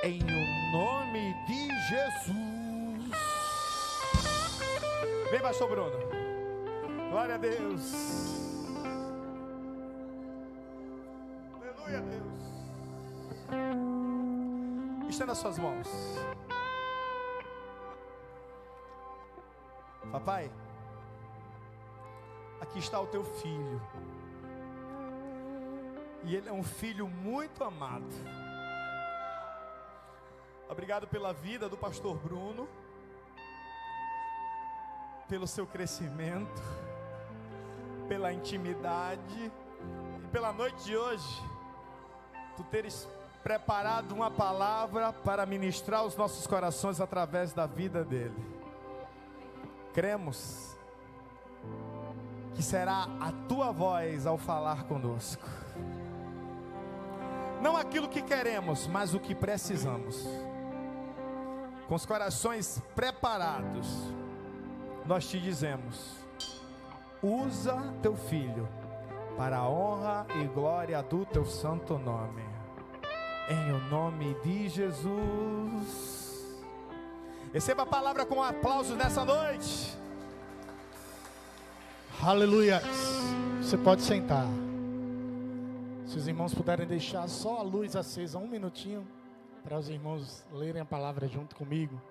em o nome de Jesus. Vem, pastor Bruno. Glória a Deus. Aleluia a Deus. Estenda as suas mãos. Papai, aqui está o teu filho. E ele é um filho muito amado. Obrigado pela vida do pastor Bruno, pelo seu crescimento, pela intimidade e pela noite de hoje, tu teres preparado uma palavra para ministrar os nossos corações através da vida dele. Cremos que será a tua voz ao falar conosco. Não aquilo que queremos, mas o que precisamos. Com os corações preparados, nós te dizemos: usa teu filho para a honra e glória do teu santo nome. Em o nome de Jesus. Receba a palavra com aplausos nessa noite. Aleluia. Você pode sentar. Se os irmãos puderem deixar só a luz acesa um minutinho, para os irmãos lerem a palavra junto comigo.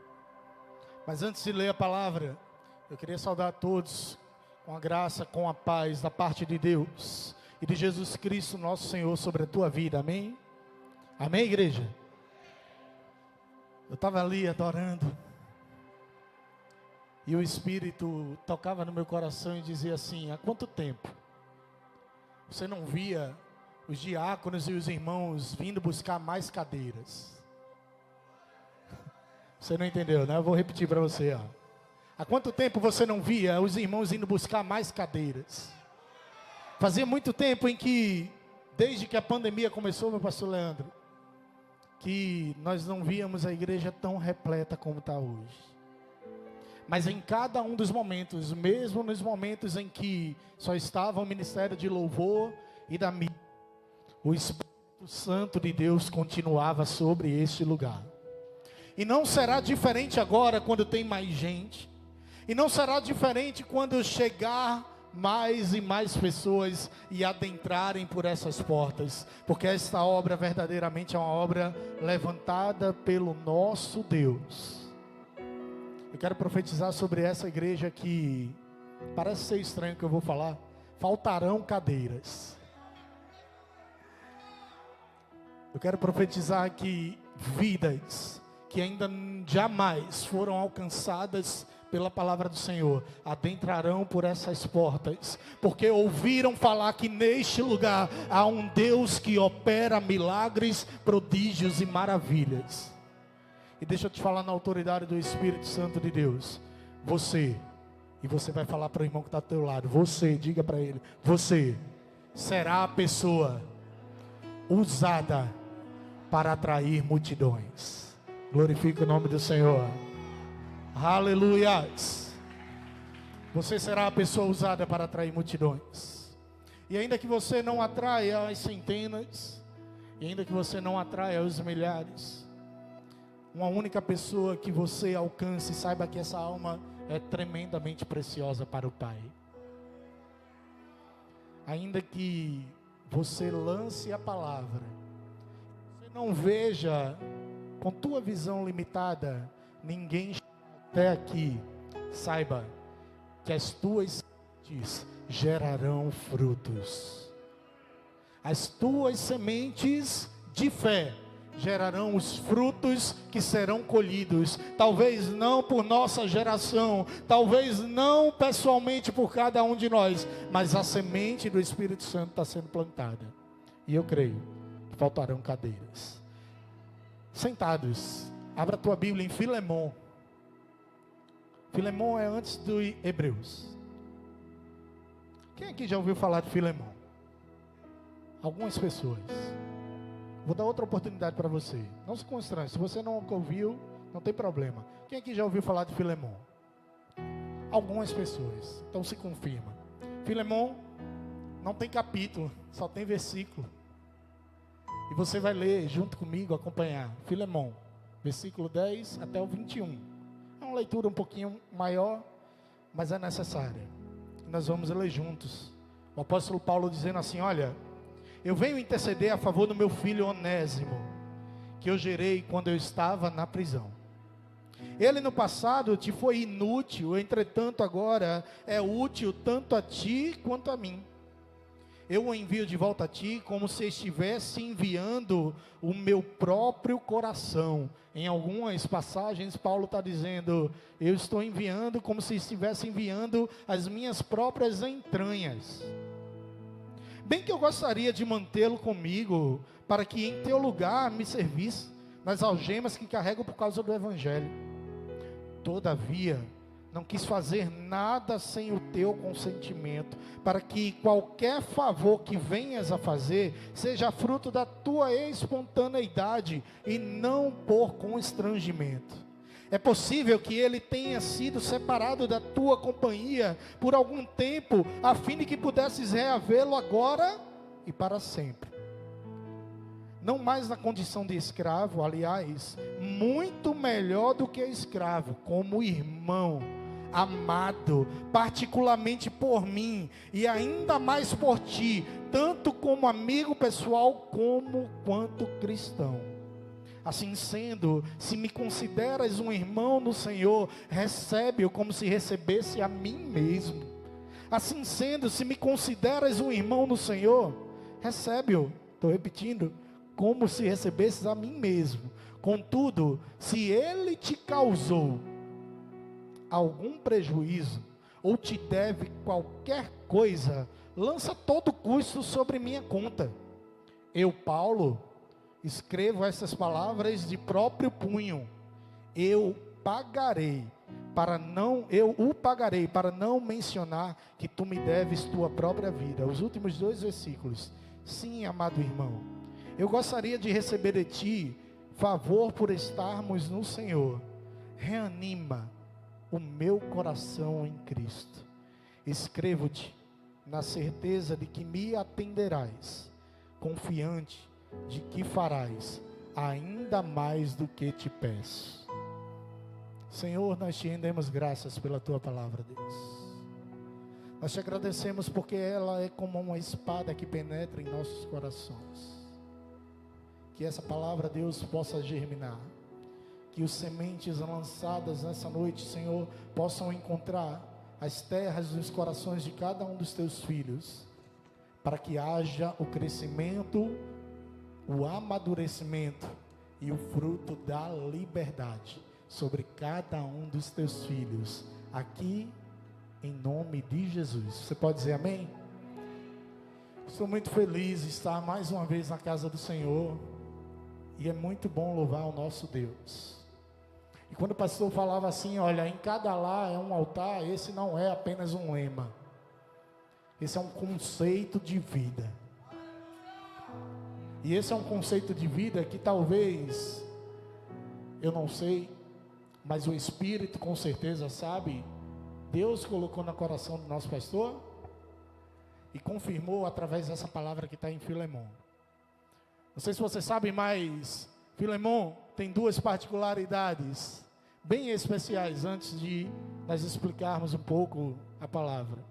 Mas antes de ler a palavra, eu queria saudar a todos com a graça, com a paz da parte de Deus e de Jesus Cristo nosso Senhor sobre a tua vida, amém? Amém, igreja? Eu estava ali adorando e o Espírito tocava no meu coração e dizia assim: há quanto tempo você não via os diáconos e os irmãos vindo buscar mais cadeiras? Você não entendeu, né? Eu vou repetir para você, ó. Há quanto tempo você não via os irmãos indo buscar mais cadeiras? Fazia muito tempo em que, desde que a pandemia começou, meu pastor Leandro, que nós não víamos a igreja tão repleta como está hoje. Mas em cada um dos momentos, mesmo nos momentos em que só estava o ministério de louvor e da mídia, o Espírito Santo de Deus continuava sobre este lugar. E não será diferente agora quando tem mais gente. E não será diferente quando chegar mais e mais pessoas e adentrarem por essas portas. Porque esta obra verdadeiramente é uma obra levantada pelo nosso Deus. Eu quero profetizar sobre essa igreja que parece ser estranho o que eu vou falar. Faltarão cadeiras. Eu quero profetizar que vidas que ainda jamais foram alcançadas pela palavra do Senhor adentrarão por essas portas, porque ouviram falar que neste lugar há um Deus que opera milagres, prodígios e maravilhas. E deixa eu te falar na autoridade do Espírito Santo de Deus, você vai falar para o irmão que está ao teu lado, você, diga para ele, você será a pessoa usada para atrair multidões. Glorifique o nome do Senhor. Aleluia. Você será a pessoa usada para atrair multidões. E ainda que você não atraia as centenas, e ainda que você não atraia os milhares, uma única pessoa que você alcance, saiba que essa alma é tremendamente preciosa para o Pai. Ainda que você lance a palavra, você não veja com tua visão limitada ninguém até aqui, saiba que as tuas sementes gerarão frutos. As tuas sementes de fé gerarão os frutos que serão colhidos. Talvez não por nossa geração, talvez não pessoalmente por cada um de nós, mas a semente do Espírito Santo está sendo plantada. E eu creio que faltarão cadeiras. Sentados, abra a tua Bíblia em Filemão. Filemão é antes do Hebreus. Quem aqui já ouviu falar de Filemão? Algumas pessoas. Vou dar outra oportunidade para você. Não se constrange, se você não ouviu, não tem problema. Quem aqui já ouviu falar de Filemão? Algumas pessoas. Então se confirma. Filemão não tem capítulo, só tem versículo. E você vai ler junto comigo, acompanhar. Filemão, versículo 10 até o 21. É uma leitura um pouquinho maior, mas é necessária. E nós vamos ler juntos. O apóstolo Paulo dizendo assim: olha, eu venho interceder a favor do meu filho Onésimo, que eu gerei quando eu estava na prisão. Ele no passado te foi inútil, entretanto agora é útil tanto a ti quanto a mim. Eu o envio de volta a ti como se estivesse enviando o meu próprio coração. Em algumas passagens Paulo está dizendo, eu estou enviando como se estivesse enviando as minhas próprias entranhas. Bem que eu gostaria de mantê-lo comigo, para que em teu lugar me servisse nas algemas que carrego por causa do Evangelho. Todavia, não quis fazer nada sem o teu consentimento, para que qualquer favor que venhas a fazer, seja fruto da tua espontaneidade, e não por constrangimento. É possível que ele tenha sido separado da tua companhia por algum tempo, a fim de que pudesses reavê-lo agora e para sempre. Não mais na condição de escravo, aliás, muito melhor do que escravo, como irmão, amado, particularmente por mim, e ainda mais por ti, tanto como amigo pessoal, como quanto cristão. Assim sendo, se me consideras um irmão no Senhor, recebe-o como se recebesse a mim mesmo. Assim sendo, se me consideras um irmão no Senhor, recebe-o, estou repetindo, como se recebesses a mim mesmo. Contudo, se ele te causou algum prejuízo, ou te deve qualquer coisa, lança todo o custo sobre minha conta. Eu, Paulo, escrevo essas palavras de próprio punho. Eu o pagarei para não mencionar que tu me deves tua própria vida. Os últimos 2 versículos. Sim, amado irmão, eu gostaria de receber de ti favor por estarmos no Senhor. Reanima o meu coração em Cristo. Escrevo-te na certeza de que me atenderás, confiante de que farás ainda mais do que te peço. Senhor, nós te rendemos graças pela tua palavra, Deus. Nós te agradecemos porque ela é como uma espada que penetra em nossos corações. Que essa palavra, Deus, possa germinar. Que os sementes lançadas nessa noite, Senhor, possam encontrar as terras dos corações de cada um dos teus filhos, para que haja o crescimento, o amadurecimento e o fruto da liberdade sobre cada um dos teus filhos, aqui em nome de Jesus. Você pode dizer amém? Estou muito feliz de estar mais uma vez na casa do Senhor, e é muito bom louvar o nosso Deus. E quando o pastor falava assim, olha, em cada lar é um altar, esse não é apenas um lema, esse é um conceito de vida. E esse é um conceito de vida que talvez, eu não sei, mas o Espírito com certeza sabe, Deus colocou no coração do nosso pastor e confirmou através dessa palavra que está em Filemão. Não sei se você sabe, mas Filemão tem 2 particularidades bem especiais antes de nós explicarmos um pouco a palavra.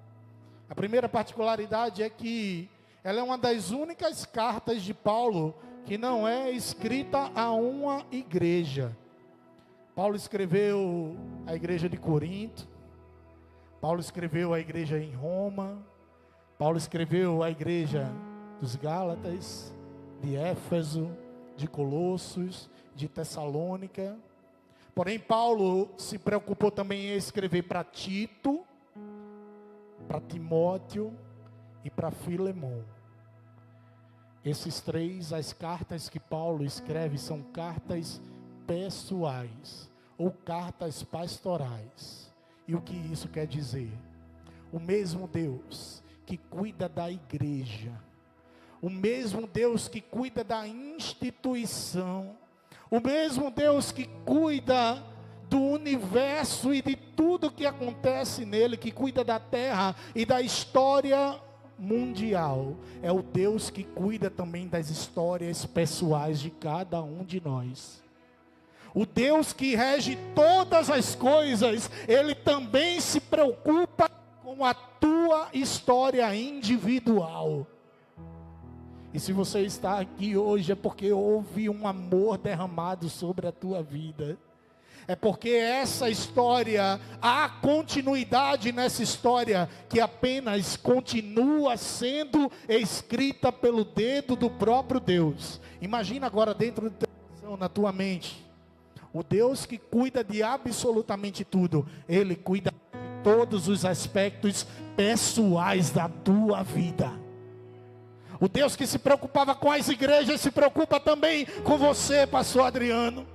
A primeira particularidade é que ela é uma das únicas cartas de Paulo que não é escrita a uma igreja. Paulo escreveu a igreja de Corinto, Paulo escreveu a igreja em Roma, Paulo escreveu a igreja dos Gálatas, de Éfeso, de Colossos, de Tessalônica. Porém, Paulo se preocupou também em escrever para Tito, para Timóteo e para Filemão. Esses 3, as cartas que Paulo escreve são cartas pessoais ou cartas pastorais. E o que isso quer dizer? O mesmo Deus que cuida da igreja, o mesmo Deus que cuida da instituição, o mesmo Deus que cuida do universo e de tudo que acontece nele, que cuida da terra e da história mundial, é o Deus que cuida também das histórias pessoais de cada um de nós. O Deus que rege todas as coisas, Ele também se preocupa com a tua história individual. E se você está aqui hoje é porque houve um amor derramado sobre a tua vida. É porque essa história, há continuidade nessa história, que apenas continua sendo escrita pelo dedo do próprio Deus. Imagina agora dentro do teu coração, na tua mente, o Deus que cuida de absolutamente tudo, Ele cuida de todos os aspectos pessoais da tua vida. O Deus que se preocupava com as igrejas, se preocupa também com você, pastor Adriano.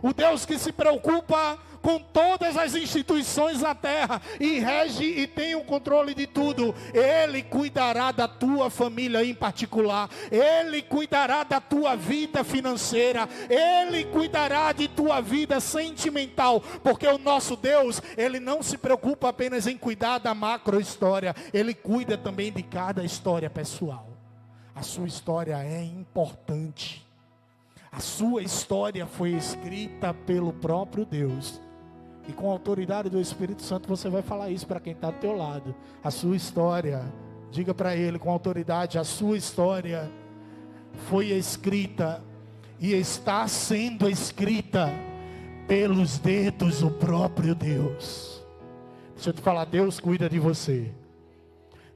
O Deus que se preocupa com todas as instituições da terra e rege e tem o controle de tudo. Ele cuidará da tua família em particular. Ele cuidará da tua vida financeira. Ele cuidará de tua vida sentimental. Porque o nosso Deus, Ele não se preocupa apenas em cuidar da macro história. Ele cuida também de cada história pessoal. A sua história é importante. A sua história foi escrita pelo próprio Deus. E com a autoridade do Espírito Santo você vai falar isso para quem está do teu lado. A sua história, diga para ele com autoridade, a sua história foi escrita e está sendo escrita pelos dedos do próprio Deus. Deixa eu te falar, Deus cuida de você.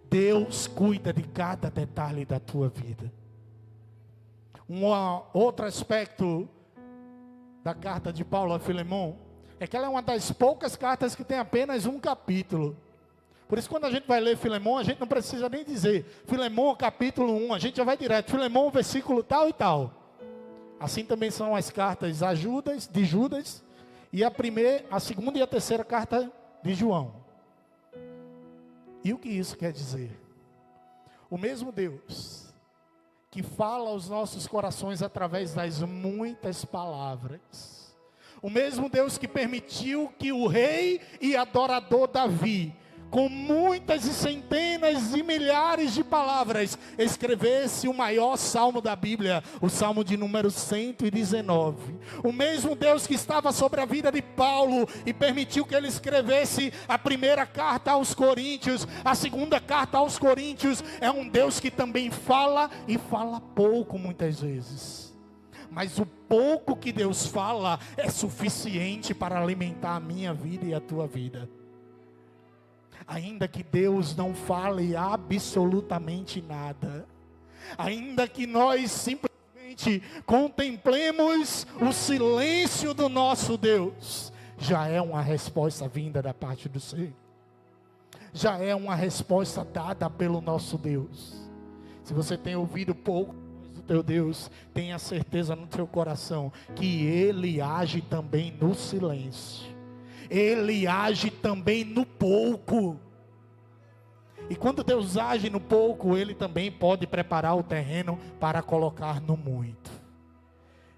Deus cuida de cada detalhe da tua vida. Um outro aspecto da carta de Paulo a Filemon é que ela é uma das poucas cartas que tem apenas um capítulo. Por isso, quando a gente vai ler Filemon, a gente não precisa nem dizer Filemon capítulo 1, a gente já vai direto, Filemon versículo tal e tal. Assim também são as cartas de Judas e a segunda e a terceira carta de João. E o que isso quer dizer? O mesmo Deus que fala aos nossos corações através das muitas palavras. O mesmo Deus que permitiu que o rei e adorador Davi, com muitas e centenas e milhares de palavras, escrevesse o maior salmo da Bíblia, o salmo de número 119. O mesmo Deus que estava sobre a vida de Paulo e permitiu que ele escrevesse a primeira carta aos Coríntios, a segunda carta aos Coríntios, é um Deus que também fala e fala pouco muitas vezes. Mas o pouco que Deus fala é suficiente para alimentar a minha vida e a tua vida. Ainda que Deus não fale absolutamente nada, ainda que nós simplesmente contemplemos o silêncio do nosso Deus, já é uma resposta vinda da parte do Senhor. Já é uma resposta dada pelo nosso Deus. Se você tem ouvido pouco do teu Deus, tenha certeza no teu coração que Ele age também no silêncio. Ele age também no pouco. E quando Deus age no pouco, Ele também pode preparar o terreno para colocar no muito.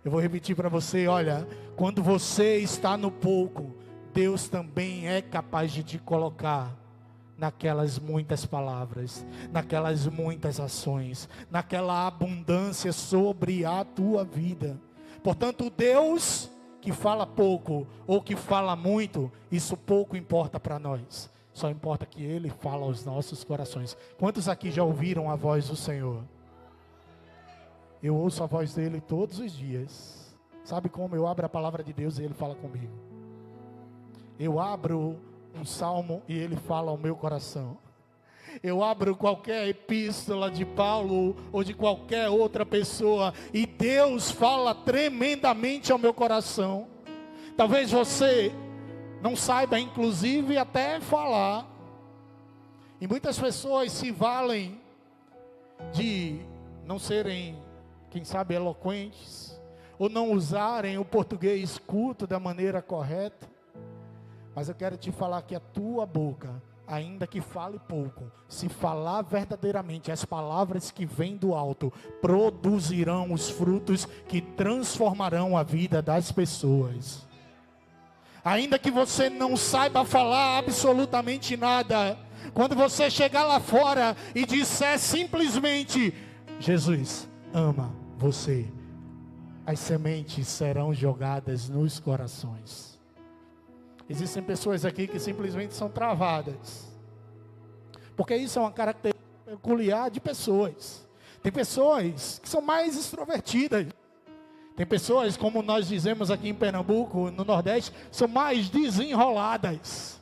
Eu vou repetir para você, olha, quando você está no pouco, Deus também é capaz de te colocar naquelas muitas palavras, naquelas muitas ações, naquela abundância sobre a tua vida. Portanto, o Deus que fala pouco ou que fala muito, isso pouco importa para nós. Só importa que Ele fala aos nossos corações. Quantos aqui já ouviram a voz do Senhor? Eu ouço a voz dEle todos os dias. Sabe como? Eu abro a palavra de Deus e Ele fala comigo. Eu abro um salmo e Ele fala ao meu coração. Eu abro qualquer epístola de Paulo ou de qualquer outra pessoa e Deus fala tremendamente ao meu coração. Talvez você não saiba, inclusive, até falar. E muitas pessoas se valem de não serem, quem sabe, eloquentes, ou não usarem o português culto da maneira correta. Mas eu quero te falar que a tua boca, ainda que fale pouco, se falar verdadeiramente as palavras que vêm do alto, produzirão os frutos que transformarão a vida das pessoas. Ainda que você não saiba falar absolutamente nada, quando você chegar lá fora e disser simplesmente: Jesus ama você, as sementes serão jogadas nos corações. Existem pessoas aqui que simplesmente são travadas, porque isso é uma característica peculiar de pessoas. Tem pessoas que são mais extrovertidas. Tem pessoas, como nós dizemos aqui em Pernambuco, no Nordeste, são mais desenroladas.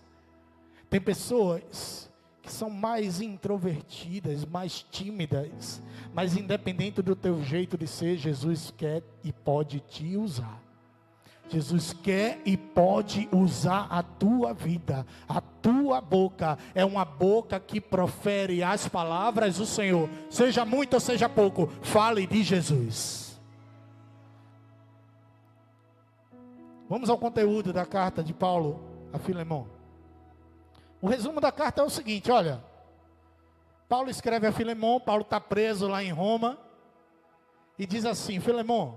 Tem pessoas que são mais introvertidas, mais tímidas. Mas independente do teu jeito de ser, Jesus quer e pode te usar. Jesus quer e pode usar a tua vida. A tua boca é uma boca que profere as palavras do Senhor. Seja muito ou seja pouco, fale de Jesus. Vamos ao conteúdo da carta de Paulo a Filemon. O resumo da carta é o seguinte, olha. Paulo escreve a Filemon, Paulo está preso lá em Roma. E diz assim: Filemon,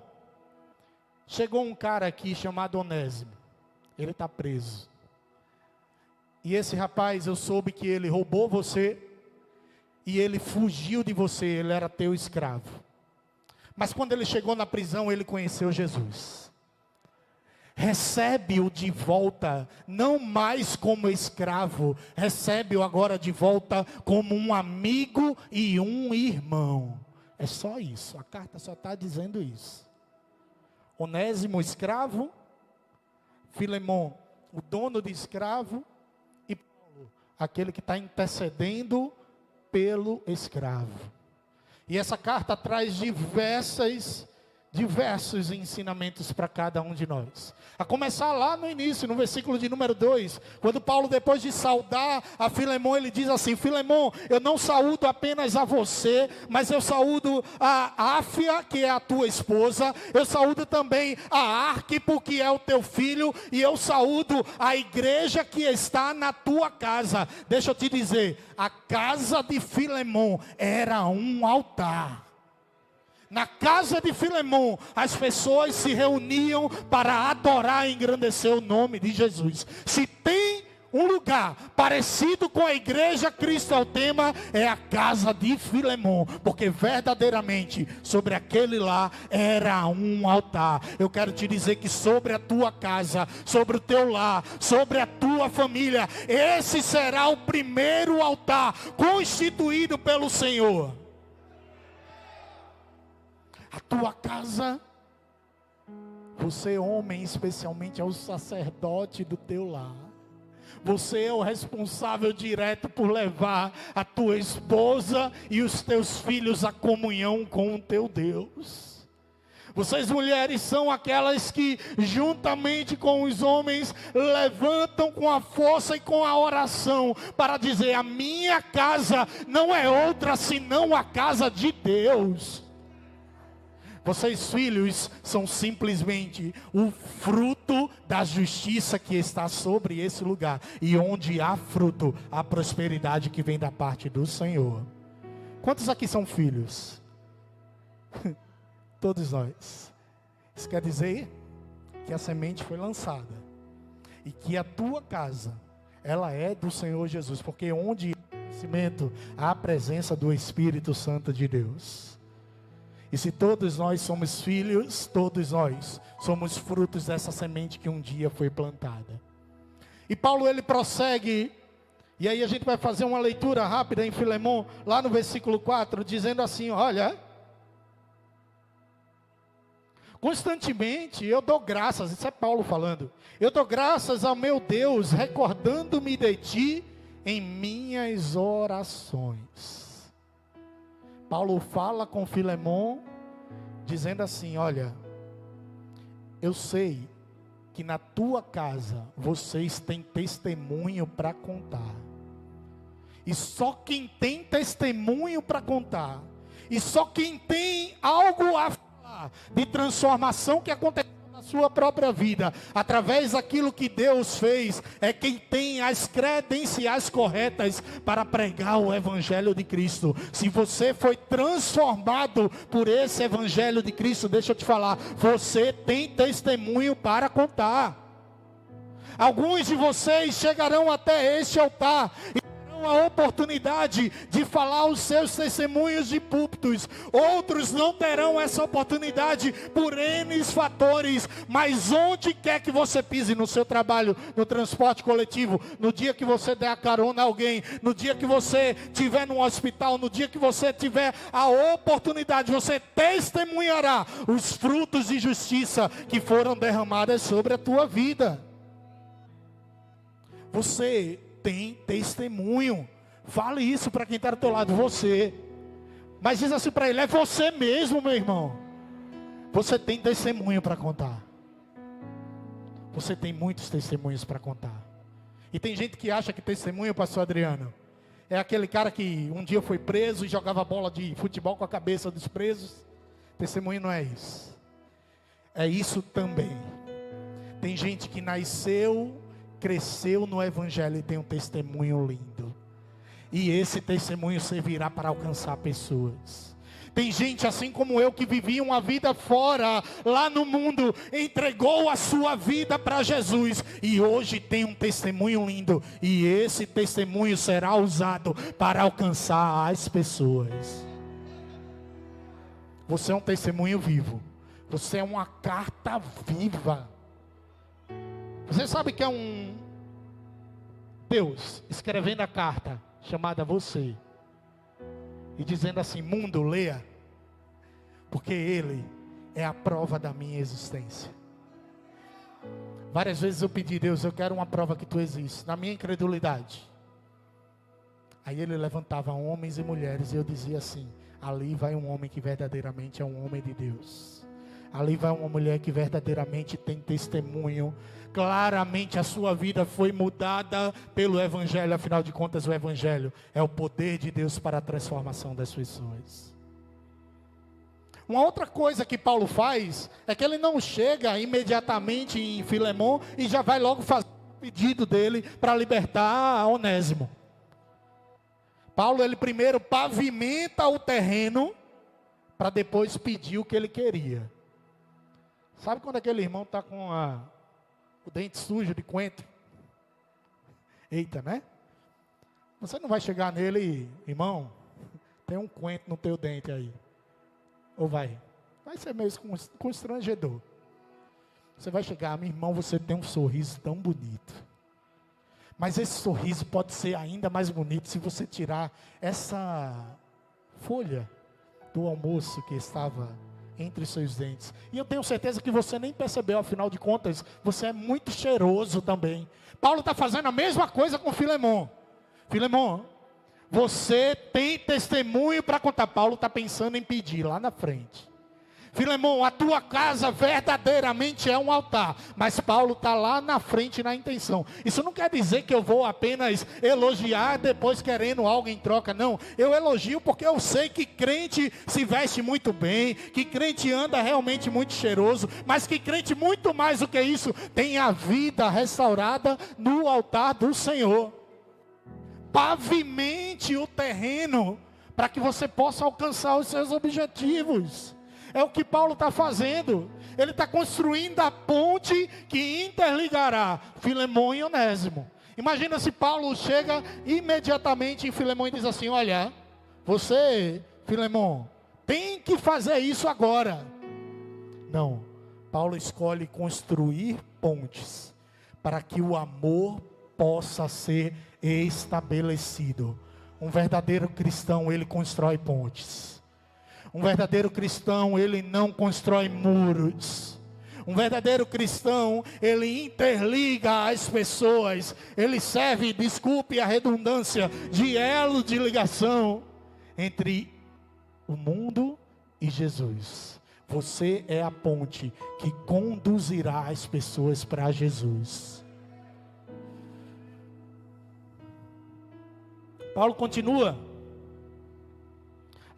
chegou um cara aqui chamado Onésimo. Ele está preso. E esse rapaz, eu soube que ele roubou você. E ele fugiu de você, ele era teu escravo. Mas quando ele chegou na prisão, ele conheceu Jesus. Recebe-o de volta, não mais como escravo, recebe-o agora de volta como um amigo e um irmão. É só isso, a carta só está dizendo isso. Onésimo, escravo, Filemon, o dono de escravo, e Paulo, aquele que está intercedendo pelo escravo. E essa carta traz diversos ensinamentos para cada um de nós. A começar lá no início, no versículo de número 2, quando Paulo, depois de saudar a Filemon, ele diz assim: Filemon, eu não saúdo apenas a você, mas eu saúdo a Áfia, que é a tua esposa, eu saúdo também a Arquipo, que é o teu filho, e eu saúdo a igreja que está na tua casa. Deixa eu te dizer, a casa de Filemon era um altar. Na casa de Filemon, as pessoas se reuniam para adorar e engrandecer o nome de Jesus. Se tem um lugar parecido com a igreja Cristo é o tema, é a casa de Filemon, porque verdadeiramente sobre aquele lá era um altar. Eu quero te dizer que sobre a tua casa, sobre o teu lar, sobre a tua família, esse será o primeiro altar constituído pelo Senhor. A tua casa, você homem especialmente é o sacerdote do teu lar. Você é o responsável direto por levar a tua esposa e os teus filhos à comunhão com o teu Deus. Vocês mulheres são aquelas que juntamente com os homens levantam com a força e com a oração para dizer: a minha casa não é outra senão a casa de Deus. Vocês filhos são simplesmente o fruto da justiça que está sobre esse lugar. E onde há fruto, há prosperidade que vem da parte do Senhor. Quantos aqui são filhos? Todos nós. Isso quer dizer que a semente foi lançada. E que a tua casa, ela é do Senhor Jesus. Porque onde há crescimento, há a presença do Espírito Santo de Deus. E se todos nós somos filhos, todos nós somos frutos dessa semente que um dia foi plantada. E Paulo, ele prossegue, e aí a gente vai fazer uma leitura rápida em Filemon, lá no versículo 4, dizendo assim: olha, constantemente eu dou graças, isso é Paulo falando, eu dou graças ao meu Deus, recordando-me de ti em minhas orações. Paulo fala com Filemon, dizendo assim: olha, eu sei que na tua casa vocês têm testemunho para contar. E só quem tem testemunho para contar, e só quem tem algo a falar de transformação que aconteceu na sua própria vida, através daquilo que Deus fez, é quem tem as credenciais corretas para pregar o Evangelho de Cristo. Se você foi transformado por esse Evangelho de Cristo, deixa eu te falar, você tem testemunho para contar. Alguns de vocês chegarão até este altar e terão a oportunidade de falar os seus testemunhos de púlpitos. Outros não terão essa oportunidade por N fatores. Mas onde quer que você pise, no seu trabalho, no transporte coletivo, no dia que você der a carona a alguém, no dia que você estiver no hospital, no dia que você tiver a oportunidade, você testemunhará os frutos de justiça que foram derramados sobre a tua vida. Você tem testemunho. Fale isso para quem está do teu lado, você. Mas diz assim para ele, é você mesmo, meu irmão. Você tem testemunho para contar. Você tem muitos testemunhos para contar. E tem gente que acha que testemunho, pastor Adriano, é aquele cara que um dia foi preso e jogava bola de futebol com a cabeça dos presos. Testemunho não é isso. É isso também. Tem gente que nasceu, cresceu no evangelho e tem um testemunho lindo. E esse testemunho servirá para alcançar pessoas. Tem gente assim como eu que vivia uma vida fora, lá no mundo, entregou a sua vida para Jesus e hoje tem um testemunho lindo. E esse testemunho será usado para alcançar as pessoas. Você é um testemunho vivo. Você é uma carta viva. Você sabe que é um Deus escrevendo a carta chamada você e dizendo assim: mundo, leia, porque Ele é a prova da minha existência. Várias vezes eu pedi: Deus, eu quero uma prova que Tu existes, na minha incredulidade. Aí Ele levantava homens e mulheres e eu dizia assim: ali vai um homem que verdadeiramente é um homem de Deus. Ali vai uma mulher que verdadeiramente tem testemunho. Claramente a sua vida foi mudada pelo Evangelho. Afinal de contas, o Evangelho é o poder de Deus para a transformação das pessoas. Uma outra coisa que Paulo faz é que ele não chega imediatamente em Filemon e já vai logo fazer o pedido dele para libertar Onésimo. Paulo, ele primeiro pavimenta o terreno para depois pedir o que ele queria. Sabe quando aquele irmão está com o dente sujo de coentro? Eita, né? Você não vai chegar nele e, irmão, tem um coentro no teu dente aí. Ou vai? Vai ser meio constrangedor. Você vai chegar, meu irmão, você tem um sorriso tão bonito. Mas esse sorriso pode ser ainda mais bonito se você tirar essa folha do almoço que estava entre seus dentes. E eu tenho certeza que você nem percebeu, afinal de contas, você é muito cheiroso também. Paulo está fazendo a mesma coisa com Filemon. Filemon, você tem testemunho para contar. Paulo está pensando em pedir lá na frente. Filemon, a tua casa verdadeiramente é um altar. Mas Paulo está lá na frente na intenção. Isso não quer dizer que eu vou apenas elogiar depois querendo algo em troca. Não, eu elogio porque eu sei que crente se veste muito bem, que crente anda realmente muito cheiroso, mas que crente muito mais do que isso, tem a vida restaurada no altar do Senhor. Pavimente o terreno para que você possa alcançar os seus objetivos. É o que Paulo está fazendo. Ele está construindo a ponte que interligará Filemon e Onésimo. Imagina se Paulo chega imediatamente em Filemon e diz assim: olha, você, Filemon, tem que fazer isso agora. Não, Paulo escolhe construir pontes para que o amor possa ser estabelecido. Um verdadeiro cristão, ele constrói pontes. Um verdadeiro cristão, ele não constrói muros. Um verdadeiro cristão, ele interliga as pessoas. Ele serve, desculpe a redundância, de elo de ligação entre o mundo e Jesus. Você é a ponte que conduzirá as pessoas para Jesus. Paulo continua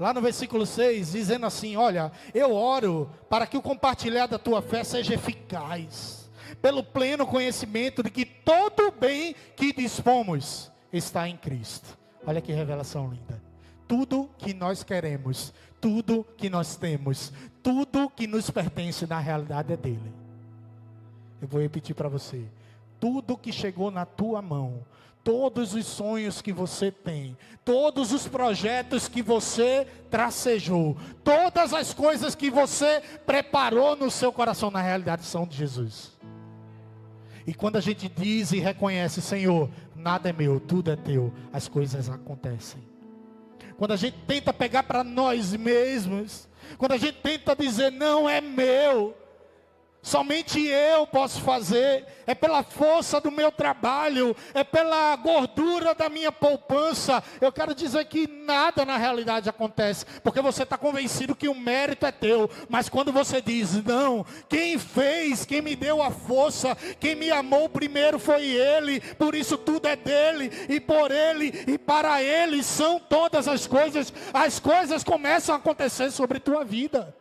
lá no versículo 6, dizendo assim: olha, eu oro para que o compartilhar da tua fé seja eficaz, pelo pleno conhecimento de que todo o bem que dispomos está em Cristo. Olha que revelação linda. Tudo que nós queremos, tudo que nós temos, tudo que nos pertence na realidade é dele. Eu vou repetir para você. tudo que chegou na tua mão, todos os sonhos que você tem, todos os projetos que você tracejou, todas as coisas que você preparou no seu coração, na realidade são de Jesus. E quando a gente diz e reconhece, Senhor, nada é meu, tudo é teu, as coisas acontecem. Quando a gente tenta pegar para nós mesmos, quando a gente tenta dizer, não é meu, somente eu posso fazer, é pela força do meu trabalho, é pela gordura da minha poupança, eu quero dizer que nada na realidade acontece, porque você está convencido que o mérito é teu, mas quando você diz, não, quem fez, quem me deu a força, quem me amou primeiro foi Ele, por isso tudo é dele, e por Ele, e para Ele são todas as coisas começam a acontecer sobre tua vida.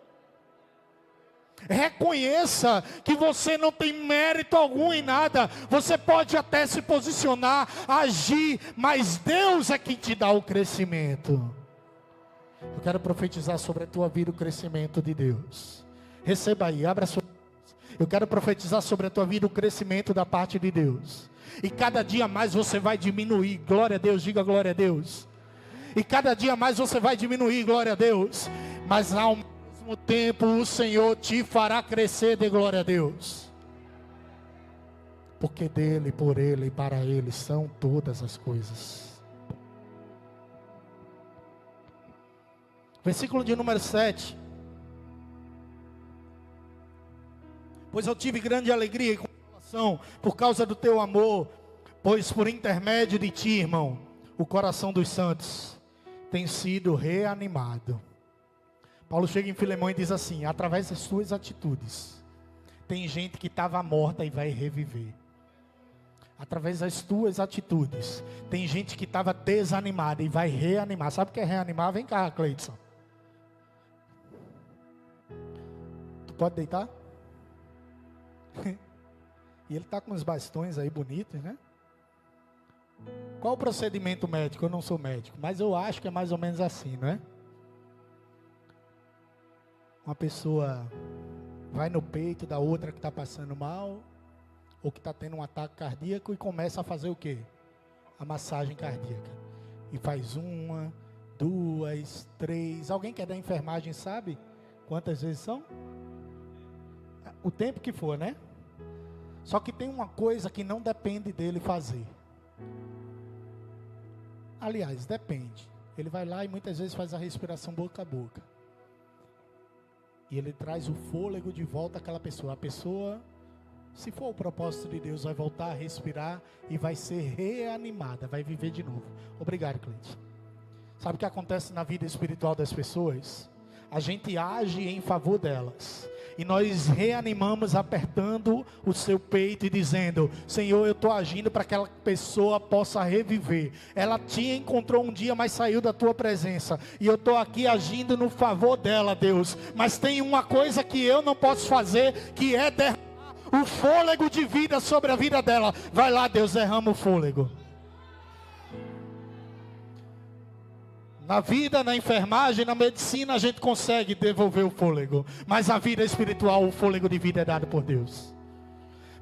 Reconheça que você não tem mérito algum em nada. Você pode até se posicionar, agir, mas Deus é quem te dá o crescimento. Eu quero profetizar sobre a tua vida o crescimento de Deus. Receba aí, abra a sua. Eu quero profetizar sobre a tua vida o crescimento da parte de Deus. E cada dia mais você vai diminuir. Glória a Deus, diga glória a Deus. E cada dia mais você vai diminuir, glória a Deus. Mas ao mesmo tempo o Senhor te fará crescer, de glória a Deus. Porque dele, por ele e para ele são todas as coisas. Versículo de número 7. Pois eu tive grande alegria e consolação por causa do teu amor, pois por intermédio de ti, irmão, o coração dos santos tem sido reanimado. Paulo chega em Filemão e diz assim, através das suas atitudes, tem gente que estava morta e vai reviver. Através das tuas atitudes, tem gente que estava desanimada e vai reanimar. Sabe o que é reanimar? Vem cá, Cleidson. Tu pode deitar? E ele está com os bastões aí bonitos, né? Qual o procedimento médico? Eu não sou médico, mas eu acho que é mais ou menos assim, não é? Uma pessoa vai no peito da outra que está passando mal, ou que está tendo um ataque cardíaco, e começa a fazer o quê? A massagem cardíaca. E faz 1, 2, 3. Alguém que é da enfermagem sabe quantas vezes são? O tempo que for, né? Só que tem uma coisa que não depende dele fazer. Aliás, depende. Ele vai lá e muitas vezes faz a respiração boca a boca. E ele traz o fôlego de volta àquela pessoa. A pessoa, se for o propósito de Deus, vai voltar a respirar e vai ser reanimada, vai viver de novo. Obrigado, Cleide. Sabe o que acontece na vida espiritual das pessoas? A gente age em favor delas. E nós reanimamos apertando o seu peito e dizendo, Senhor, eu estou agindo para que aquela pessoa possa reviver. Ela te encontrou um dia, mas saiu da tua presença. E eu estou aqui agindo no favor dela, Deus. Mas tem uma coisa que eu não posso fazer, que é derramar o fôlego de vida sobre a vida dela. Vai lá, Deus, derrama o fôlego. Na vida, na enfermagem, na medicina, a gente consegue devolver o fôlego. Mas na vida espiritual, o fôlego de vida é dado por Deus.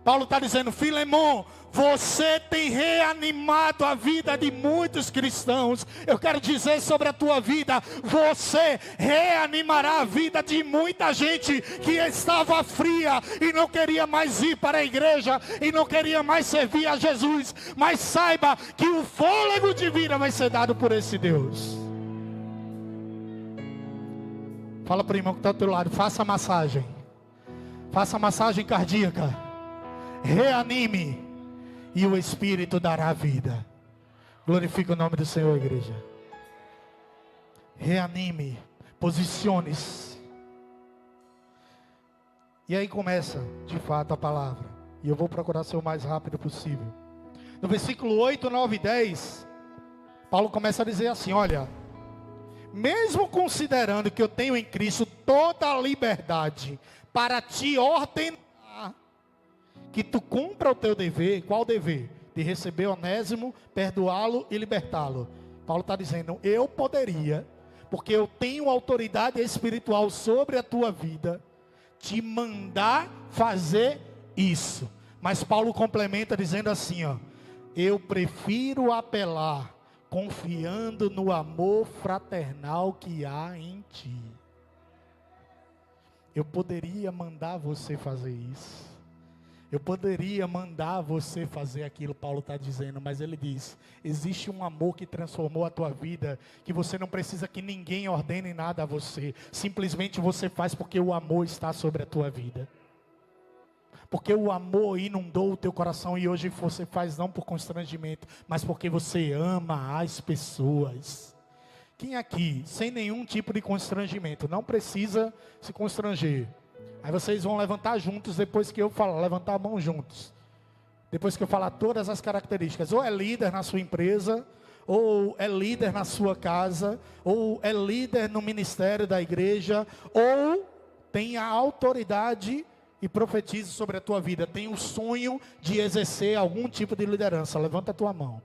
Paulo está dizendo, Filemão, você tem reanimado a vida de muitos cristãos. Eu quero dizer sobre a tua vida, você reanimará a vida de muita gente que estava fria e não queria mais ir para a igreja e não queria mais servir a Jesus. Mas saiba que o fôlego de vida vai ser dado por esse Deus. Fala para o irmão que está ao teu lado, faça massagem. Faça massagem cardíaca. Reanime. E o Espírito dará vida. Glorifique o nome do Senhor, igreja. Reanime. Posicione-se. E aí começa, de fato, a palavra. E eu vou procurar ser o mais rápido possível. No versículo 8, 9 e 10, Paulo começa a dizer assim, olha, mesmo considerando que eu tenho em Cristo toda a liberdade para te ordenar que tu cumpra o teu dever. Qual dever? De receber Onésimo, perdoá-lo e libertá-lo. Paulo está dizendo, eu poderia, porque eu tenho autoridade espiritual sobre a tua vida, te mandar fazer isso. Mas Paulo complementa dizendo assim, ó: eu prefiro apelar, confiando no amor fraternal que há em ti. Eu poderia mandar você fazer isso. Eu poderia mandar você fazer aquilo, Paulo está dizendo, mas ele diz: existe um amor que transformou a tua vida, que você não precisa que ninguém ordene nada a você, simplesmente você faz porque o amor está sobre a tua vida. Porque o amor inundou o teu coração e hoje você faz não por constrangimento, mas porque você ama as pessoas. Quem aqui, sem nenhum tipo de constrangimento, não precisa se constranger? Aí vocês vão levantar juntos depois que eu falar, levantar a mão juntos. Depois que eu falar todas as características. Ou é líder na sua empresa, ou é líder na sua casa, ou é líder no ministério da igreja, ou tem a autoridade e profetiza sobre a tua vida. Tem o sonho de exercer algum tipo de liderança. Levanta a tua mão.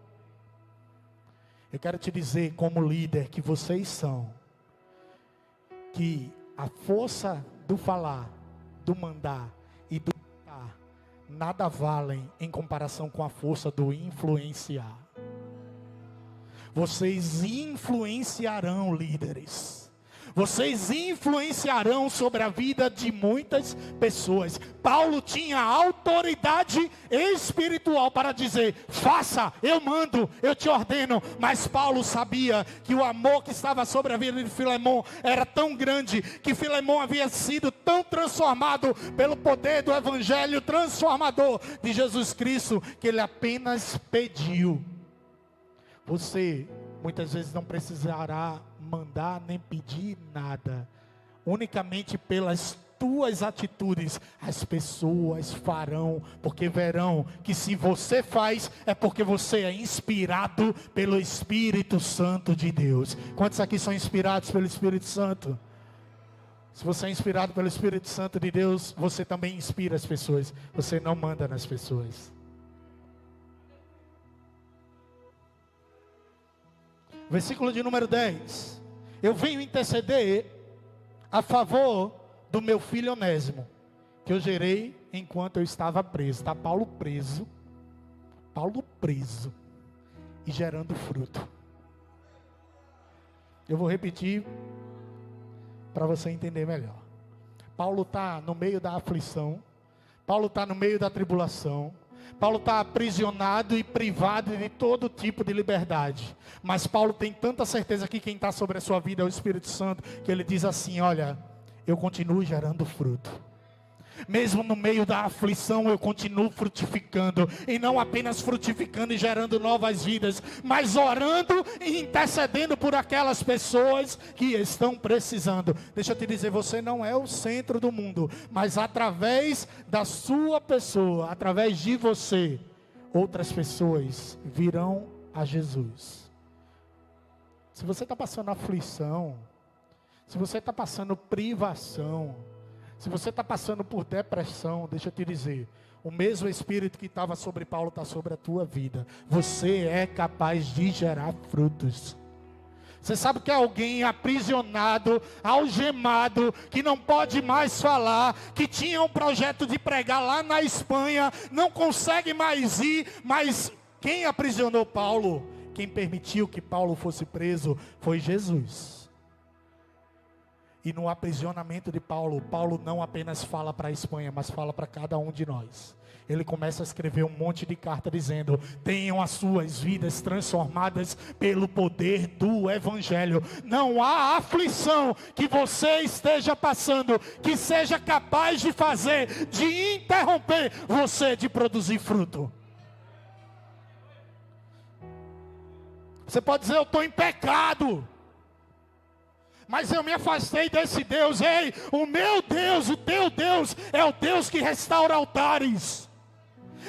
Eu quero te dizer como líder que vocês são, que a força do falar, do mandar e do dar, nada valem em comparação com a força do influenciar. Vocês influenciarão líderes. Vocês influenciarão sobre a vida de muitas pessoas. Paulo tinha autoridade espiritual para dizer: faça, eu mando, eu te ordeno. Mas Paulo sabia que o amor que estava sobre a vida de Filemão era tão grande, que Filemão havia sido tão transformado pelo poder do evangelho transformador de Jesus Cristo, que ele apenas pediu. Você muitas vezes não precisará mandar nem pedir nada, unicamente pelas tuas atitudes as pessoas farão, porque verão que se você faz é porque você é inspirado pelo Espírito Santo de Deus. Quantos aqui são inspirados pelo Espírito Santo? Se você é inspirado pelo Espírito Santo de Deus, você também inspira as pessoas, você não manda nas pessoas. Versículo de número 10. Eu venho interceder a favor do meu filho Onésimo, que eu gerei enquanto eu estava preso. Está Paulo preso e gerando fruto. Eu vou repetir para você entender melhor. Paulo está no meio da aflição, Paulo está no meio da tribulação, Paulo está aprisionado e privado de todo tipo de liberdade. Mas Paulo tem tanta certeza que quem está sobre a sua vida é o Espírito Santo, que ele diz assim: olha, eu continuo gerando fruto. Mesmo no meio da aflição eu continuo frutificando. E não apenas frutificando e gerando novas vidas, mas orando e intercedendo por aquelas pessoas que estão precisando. Deixa eu te dizer, você não é o centro do mundo, mas através da sua pessoa, através de você, outras pessoas virão a Jesus. Se você está passando aflição, se você está passando privação, se você está passando por depressão, deixa eu te dizer, o mesmo Espírito que estava sobre Paulo está sobre a tua vida. Você é capaz de gerar frutos. Você sabe que alguém aprisionado, algemado, que não pode mais falar, que tinha um projeto de pregar lá na Espanha, não consegue mais ir, mas quem aprisionou Paulo, quem permitiu que Paulo fosse preso, foi Jesus. E no aprisionamento de Paulo, Paulo não apenas fala para a Espanha, mas fala para cada um de nós. Ele começa a escrever um monte de carta dizendo: tenham as suas vidas transformadas pelo poder do Evangelho. Não há aflição que você esteja passando que seja capaz de fazer, de interromper você de produzir fruto. Você pode dizer: eu estou em pecado, mas eu me afastei desse Deus. Ei, o meu Deus, o teu Deus é o Deus que restaura altares.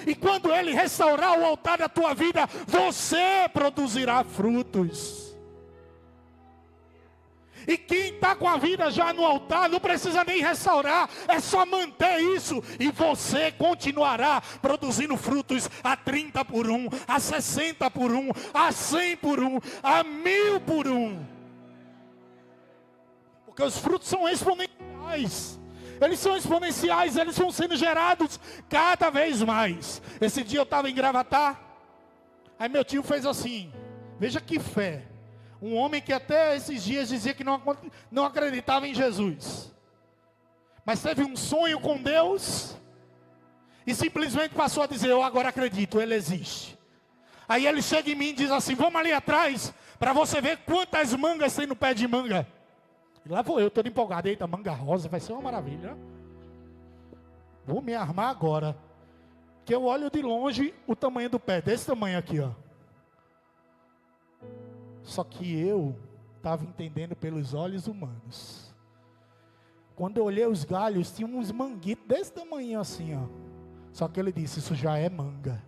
E quando Ele restaurar o altar da tua vida, você produzirá frutos. E quem está com a vida já no altar, não precisa nem restaurar, é só manter isso. E você continuará produzindo frutos a 30 por 1, a 60 por 1, a 100 por 1, a 1000 por 1. Porque os frutos são exponenciais. Eles são exponenciais, eles vão sendo gerados cada vez mais. Esse dia eu estava em Gravatá, aí meu tio fez assim, veja que fé. Um homem que até esses dias dizia que não acreditava em Jesus. Mas teve um sonho com Deus, e simplesmente passou a dizer, eu agora acredito, Ele existe. Aí ele chega em mim e diz assim, vamos ali atrás, para você ver quantas mangas tem no pé de manga. E lá vou eu, todo empolgado, eita, manga rosa, vai ser uma maravilha. Vou me armar agora. Que eu olho de longe o tamanho do pé, desse tamanho aqui, ó. Só que eu estava entendendo pelos olhos humanos. Quando eu olhei os galhos, tinha uns manguitos desse tamanho assim, ó. Só que ele disse, isso já é manga.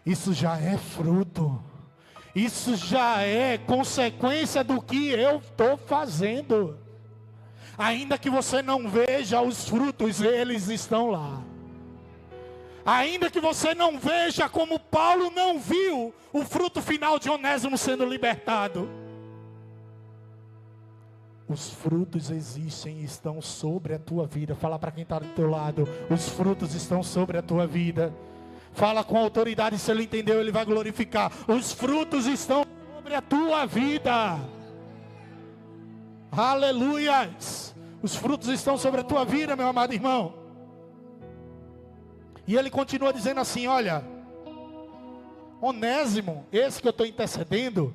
Isso já é fruto. Isso já é consequência do que eu estou fazendo. Ainda que você não veja os frutos, eles estão lá. Ainda que você não veja como Paulo não viu o fruto final de Onésimo sendo libertado. Os frutos existem e estão sobre a tua vida. Fala para quem está do teu lado. Os frutos estão sobre a tua vida. Fala com autoridade, se ele entendeu, ele vai glorificar. Os frutos estão sobre a tua vida. Aleluias. Os frutos estão sobre a tua vida, meu amado irmão. E ele continua dizendo assim, olha, Onésimo, esse que eu estou intercedendo,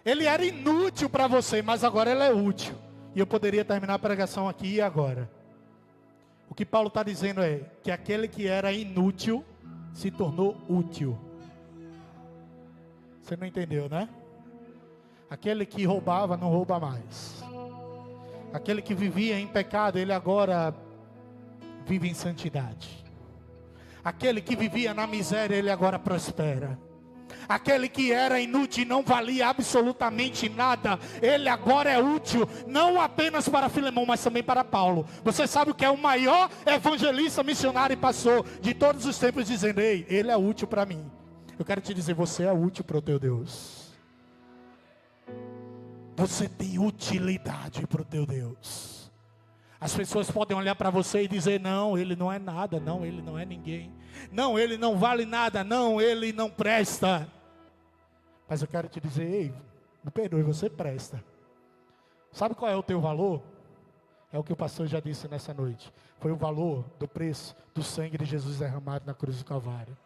ele era inútil para você, mas agora ele é útil. E eu poderia terminar a pregação aqui e agora. O que Paulo está dizendo é que aquele que era inútil se tornou útil. Você não entendeu, né? Aquele que roubava não rouba mais. Aquele que vivia em pecado, ele agora vive em santidade. Aquele que vivia na miséria, ele agora prospera. Aquele que era inútil e não valia absolutamente nada, ele agora é útil, não apenas para Filemão, mas também para Paulo. Você sabe o que é o maior evangelista, missionário e pastor de todos os tempos, dizendo, ei, ele é útil para mim. Eu quero te dizer, você é útil para o teu Deus. Você tem utilidade para o teu Deus. As pessoas podem olhar para você e dizer, não, ele não é nada, não, ele não é ninguém. Não, ele não vale nada, não, ele não presta. Mas eu quero te dizer, ei, me perdoe, você presta. Sabe qual é o teu valor? É o que o pastor já disse nessa noite. Foi o valor do preço do sangue de Jesus derramado na cruz do Calvário.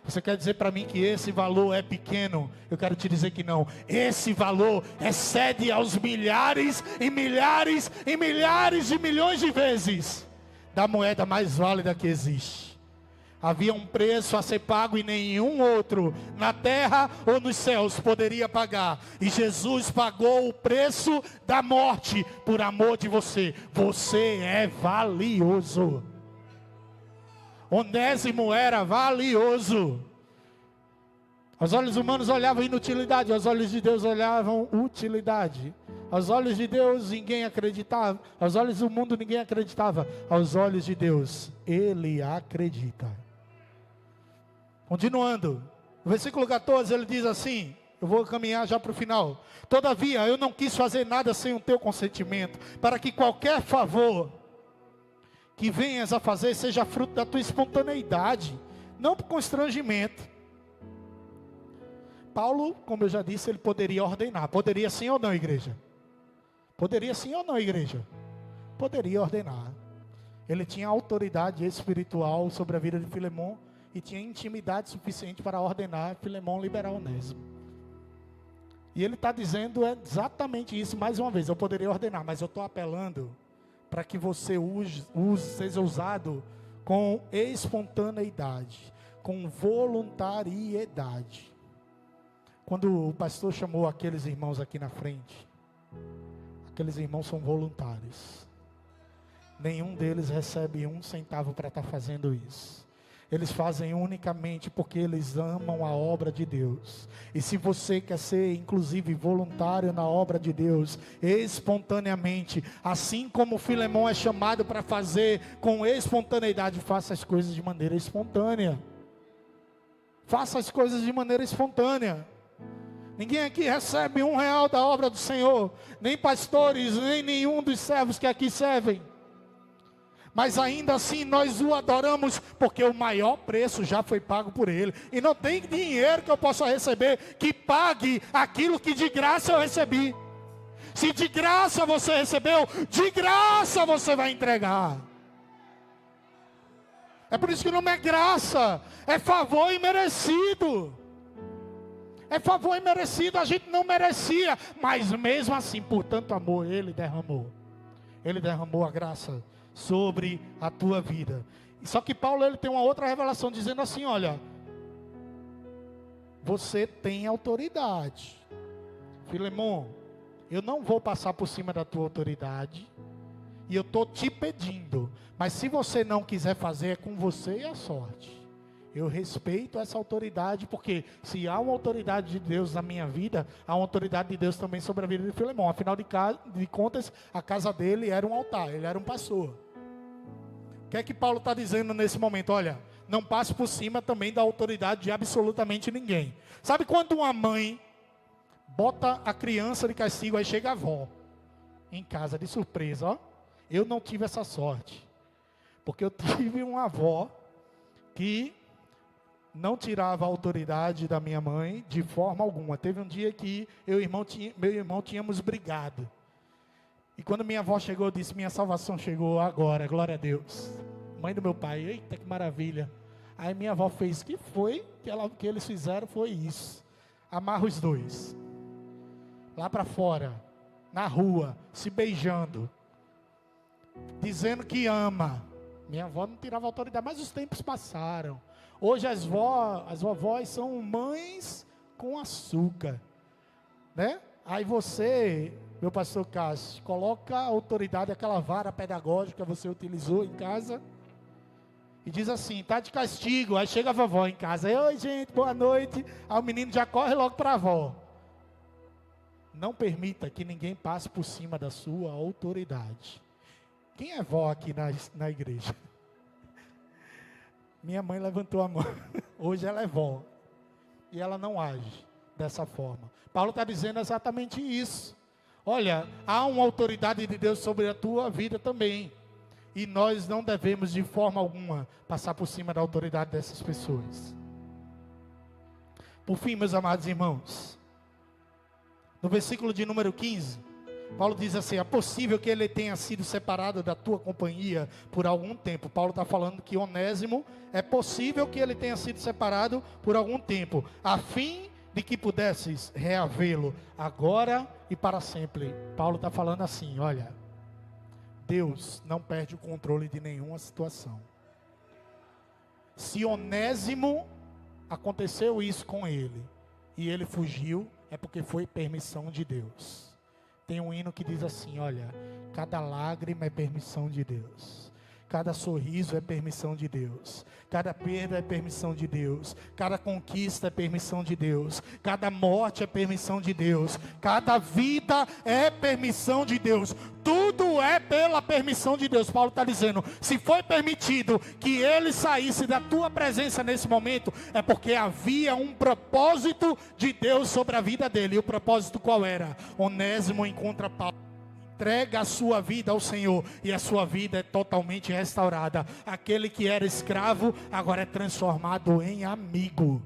Você quer dizer para mim que esse valor é pequeno? Eu quero te dizer que não. Esse valor excede aos milhares e milhares e milhares de milhões de vezes da moeda mais válida que existe. Havia um preço a ser pago e nenhum outro na terra ou nos céus poderia pagar. E Jesus pagou o preço da morte por amor de você. Você é valioso. Onésimo era valioso. Aos olhos humanos olhavam inutilidade, aos olhos de Deus olhavam utilidade. Aos olhos de Deus ninguém acreditava, aos olhos do mundo ninguém acreditava. Aos olhos de Deus, Ele acredita. Continuando, no versículo 14 ele diz assim, eu vou caminhar já para o final. Todavia eu não quis fazer nada sem o teu consentimento, para que qualquer favor que venhas a fazer seja fruto da tua espontaneidade, não por constrangimento. Paulo, como eu já disse, ele poderia ordenar. Poderia sim ou não, igreja? Poderia sim ou não, igreja? Poderia ordenar. Ele tinha autoridade espiritual sobre a vida de Filemão e tinha intimidade suficiente para ordenar Filemão liberar Onésimo. E ele está dizendo exatamente isso mais uma vez. Eu poderia ordenar, mas eu estou apelando para que você seja usado com espontaneidade, com voluntariedade. Quando o pastor chamou aqueles irmãos aqui na frente, aqueles irmãos são voluntários. Nenhum deles recebe um centavo para estar fazendo isso. Eles fazem unicamente porque eles amam a obra de Deus. E se você quer ser, inclusive, voluntário na obra de Deus, espontaneamente, assim como Filemão é chamado para fazer com espontaneidade, faça as coisas de maneira espontânea. Faça as coisas de maneira espontânea. Ninguém aqui recebe R$1 da obra do Senhor, nem pastores, nem nenhum dos servos que aqui servem. mas ainda assim nós o adoramos, porque o maior preço já foi pago por Ele. E não tem dinheiro que eu possa receber que pague aquilo que de graça eu recebi. Se de graça você recebeu, de graça você vai entregar. É por isso que o nome é graça, é favor imerecido. É favor imerecido, a gente não merecia, mas mesmo assim, por tanto amor, Ele derramou. Ele derramou a graça sobre a tua vida. Só que Paulo, ele tem uma outra revelação, dizendo assim, olha, você tem autoridade. Filemon, eu não vou passar por cima da tua autoridade, e eu estou te pedindo, mas se você não quiser fazer, é com você e a sorte. Eu respeito essa autoridade, porque se há uma autoridade de Deus na minha vida, há uma autoridade de Deus também sobre a vida de Filemon. Afinal de contas, a casa dele era um altar, ele era um pastor. O que é que Paulo está dizendo nesse momento? Olha, não passe por cima também da autoridade de absolutamente ninguém. Sabe quando uma mãe bota a criança de castigo, aí chega a avó em casa de surpresa, ó? Eu não tive essa sorte, porque eu tive uma avó que não tirava a autoridade da minha mãe de forma alguma. Teve um dia que meu irmão tínhamos brigado. E quando minha avó chegou, eu disse, minha salvação chegou agora, glória a Deus. Mãe do meu pai, eita que maravilha. Aí minha avó fez, que foi que eles fizeram, foi isso. Amarra os dois. Lá para fora, na rua, se beijando. Dizendo que ama. Minha avó não tirava autoridade, mas os tempos passaram. Hoje as vovós são mães com açúcar, né? Aí você, meu pastor Cássio, coloca a autoridade, aquela vara pedagógica que você utilizou em casa, e diz assim, tá de castigo. Aí chega a vovó em casa, oi gente, boa noite. Aí o menino já corre logo para a avó. Não permita que ninguém passe por cima da sua autoridade. Quem é vó aqui na igreja? Minha mãe levantou a mão. Hoje ela é vó. E ela não age dessa forma. Paulo está dizendo exatamente isso. Olha, há uma autoridade de Deus sobre a tua vida também. E nós não devemos de forma alguma passar por cima da autoridade dessas pessoas. Por fim, meus amados irmãos, no versículo de número 15, Paulo diz assim, é possível que ele tenha sido separado da tua companhia por algum tempo. Paulo está falando que Onésimo, é possível que ele tenha sido separado por algum tempo, a fim de que pudesses reavê-lo agora e para sempre. Paulo está falando assim, olha, Deus não perde o controle de nenhuma situação. Se Onésimo aconteceu isso com ele, e ele fugiu, é porque foi permissão de Deus. Tem um hino que diz assim, olha, cada lágrima é permissão de Deus, cada sorriso é permissão de Deus, cada perda é permissão de Deus, cada conquista é permissão de Deus, cada morte é permissão de Deus, cada vida é permissão de Deus, tudo é pela permissão de Deus. Paulo está dizendo, se foi permitido que ele saísse da tua presença nesse momento, é porque havia um propósito de Deus sobre a vida dele. E o propósito qual era? Onésimo encontra Paulo, entrega a sua vida ao Senhor, e a sua vida é totalmente restaurada. Aquele que era escravo, agora é transformado em amigo.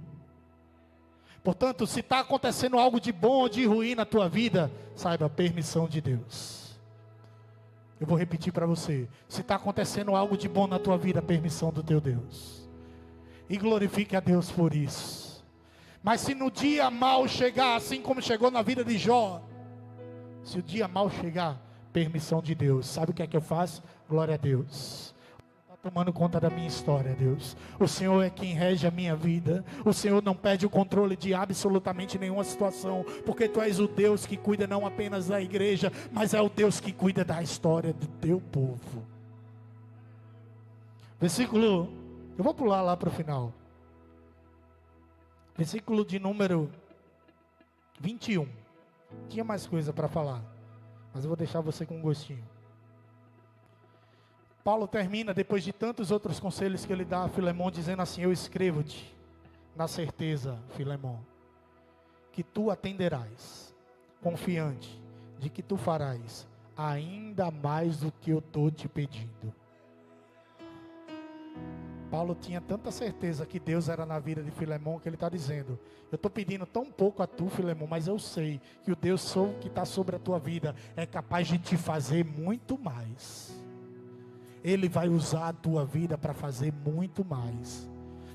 Portanto, se está acontecendo algo de bom ou de ruim na tua vida, saiba, permissão de Deus. Eu vou repetir para você, se está acontecendo algo de bom na tua vida, permissão do teu Deus. E glorifique a Deus por isso. Mas se no dia mal chegar, assim como chegou na vida de Jó, se o dia mal chegar, permissão de Deus. Sabe o que é que eu faço? Glória a Deus. Está tomando conta da minha história, Deus. O Senhor é quem rege a minha vida. O Senhor não perde o controle de absolutamente nenhuma situação, porque Tu és o Deus que cuida não apenas da igreja, mas é o Deus que cuida da história do Teu povo. Versículo, eu vou pular lá para o final. Versículo de número 21. Tinha mais coisa para falar, mas eu vou deixar você com um gostinho. Paulo termina, depois de tantos outros conselhos que ele dá a Filemon, dizendo assim, eu escrevo-te na certeza, Filemon, que tu atenderás, confiante de que tu farás ainda mais do que eu estou te pedindo. Paulo tinha tanta certeza que Deus era na vida de Filemão, que ele está dizendo: eu estou pedindo tão pouco a tu, Filemão, mas eu sei que o Deus que está sobre a tua vida é capaz de te fazer muito mais. Ele vai usar a tua vida para fazer muito mais.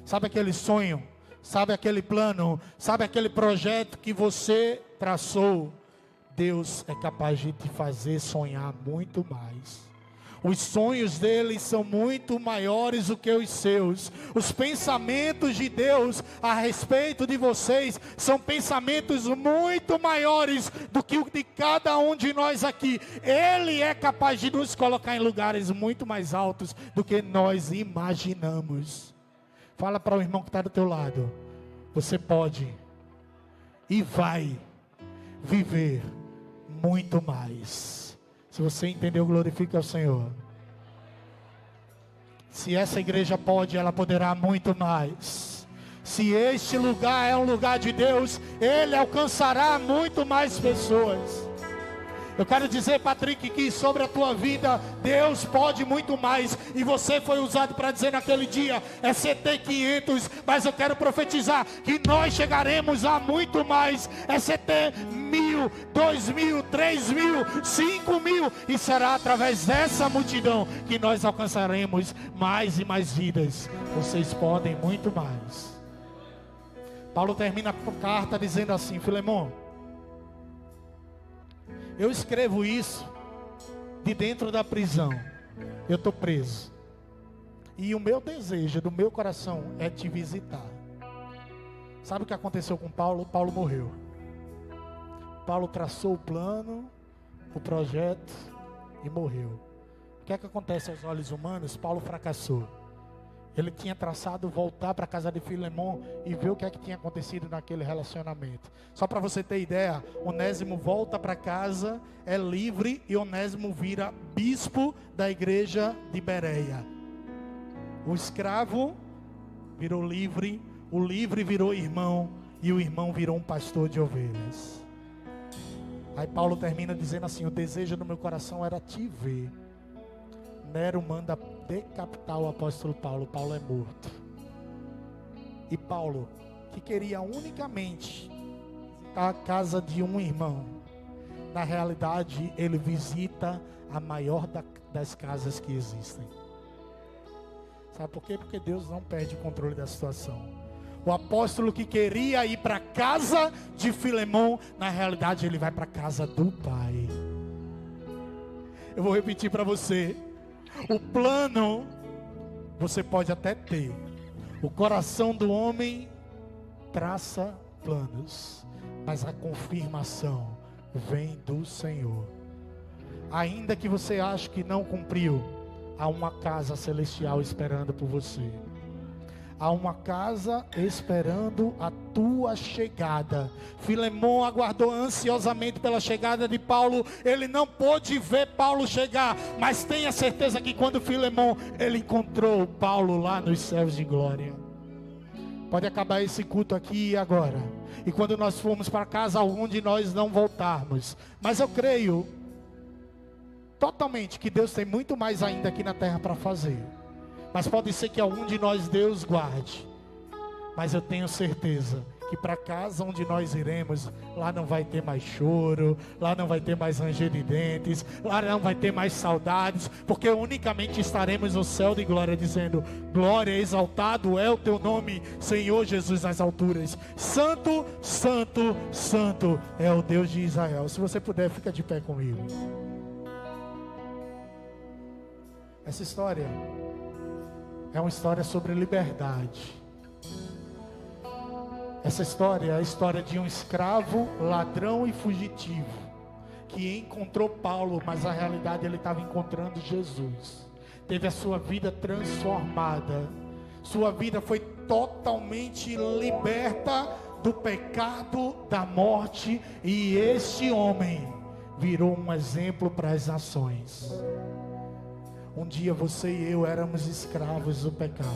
Sabe aquele sonho? Sabe aquele plano? Sabe aquele projeto que você traçou? Deus é capaz de te fazer sonhar muito mais. Os sonhos dele são muito maiores do que os seus. Os pensamentos de Deus a respeito de vocês são pensamentos muito maiores do que o de cada um de nós aqui. Ele é capaz de nos colocar em lugares muito mais altos do que nós imaginamos. Fala para o irmão que está do teu lado: você pode e vai viver muito mais. Se você entendeu, glorifica ao Senhor. Se essa igreja pode, ela poderá muito mais. Se este lugar é um lugar de Deus, ele alcançará muito mais pessoas. Eu quero dizer, Patrick, que sobre a tua vida, Deus pode muito mais. E você foi usado para dizer naquele dia, é CT 500. Mas eu quero profetizar que nós chegaremos a muito mais. É CT 1000, 2000, 3000, 5000. E será através dessa multidão que nós alcançaremos mais e mais vidas. Vocês podem muito mais. Paulo termina a carta dizendo assim: Filemão, eu escrevo isso de dentro da prisão. Eu estou preso. E o meu desejo do meu coração é te visitar. Sabe o que aconteceu com Paulo? Paulo morreu. Paulo traçou o plano, o projeto e morreu. O que é que acontece aos olhos humanos? Paulo fracassou. Ele tinha traçado voltar para a casa de Filemão e ver o que é que tinha acontecido naquele relacionamento. Só para você ter ideia, Onésimo volta para casa, é livre, e Onésimo vira bispo da igreja de Bereia. O escravo virou livre, o livre virou irmão, e o irmão virou um pastor de ovelhas. Aí Paulo termina dizendo assim: o desejo do meu coração era te ver. Nero manda decapitar o apóstolo Paulo. Paulo é morto. E Paulo, que queria unicamente visitar a casa de um irmão, na realidade ele visita a maior das casas que existem. Sabe por quê? Porque Deus não perde o controle da situação. O apóstolo que queria ir para a casa de Filemão, na realidade ele vai para a casa do Pai. Eu vou repetir para você. O plano você pode até ter. O coração do homem traça planos, mas a confirmação vem do Senhor. Ainda que você ache que não cumpriu, há uma casa celestial esperando por você. Há uma casa esperando a tua chegada. Filemão aguardou ansiosamente pela chegada de Paulo. Ele não pôde ver Paulo chegar, mas tenha certeza que quando Filemão, ele encontrou Paulo lá nos céus de glória. Pode acabar esse culto aqui e agora. E quando nós formos para casa, algum de nós não voltarmos. Mas eu creio totalmente que Deus tem muito mais ainda aqui na terra para fazer. Mas pode ser que algum de nós Deus guarde. Mas eu tenho certeza que para casa onde nós iremos, lá não vai ter mais choro, lá não vai ter mais ranger de dentes, lá não vai ter mais saudades, porque unicamente estaremos no céu de glória dizendo: glória, exaltado é o teu nome, Senhor Jesus, nas alturas. Santo, santo, santo é o Deus de Israel. Se você puder, fica de pé comigo. Essa história é uma história sobre liberdade. Essa história é a história de um escravo, ladrão e fugitivo, que encontrou Paulo, mas na realidade ele estava encontrando Jesus. Teve a sua vida transformada. Sua vida foi totalmente liberta do pecado, da morte. E este homem virou um exemplo para as nações. Um dia você e eu éramos escravos do pecado.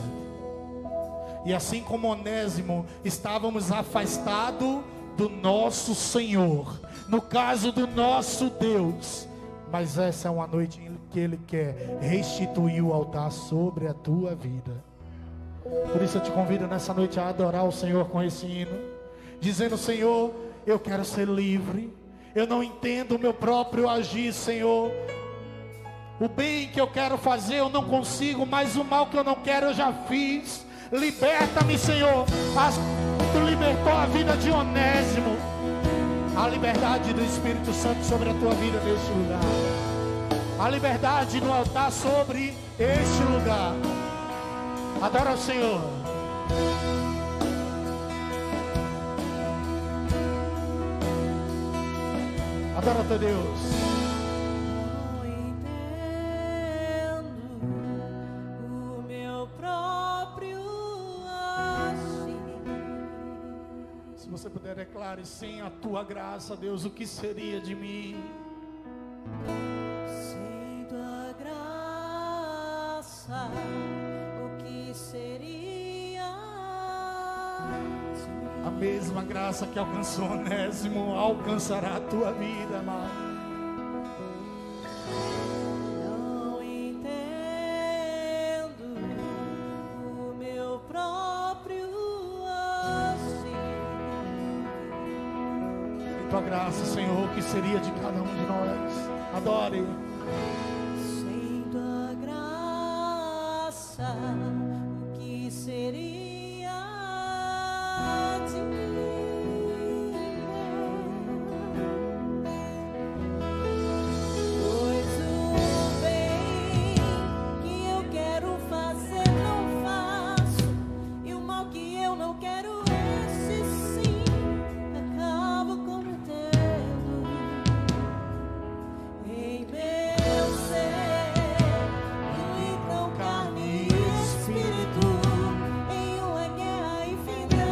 E assim como Onésimo, estávamos afastados do nosso Senhor. No caso do nosso Deus. Mas essa é uma noite em que Ele quer restituir o altar sobre a tua vida. Por isso eu te convido nessa noite a adorar o Senhor com esse hino, dizendo: Senhor, eu quero ser livre. Eu não entendo o meu próprio agir, Senhor. O bem que eu quero fazer eu não consigo, mas o mal que eu não quero eu já fiz. Liberta-me, Senhor. Tu libertou a vida de Onésimo. A liberdade do Espírito Santo sobre a tua vida neste lugar. A liberdade no altar sobre este lugar. Adora o Senhor. Adora o teu Deus. Não entendo o meu próprio agir. Se você puder, declare: sem a tua graça, Deus, o que seria de mim? Sem tua graça, o que seria de mim? A mesma graça que alcançou Onésimo alcançará a tua vida, amado. Não entendo o meu próprio agir. Em tua graça, Senhor, o que seria de cada um de nós? Adore. Sem tua graça, o que seria de mim? Pois o bem que eu quero fazer não faço, e o mal que eu não quero, esse sim acabo cometendo. Em meu ser, então carne e espírito, em uma guerra infinita.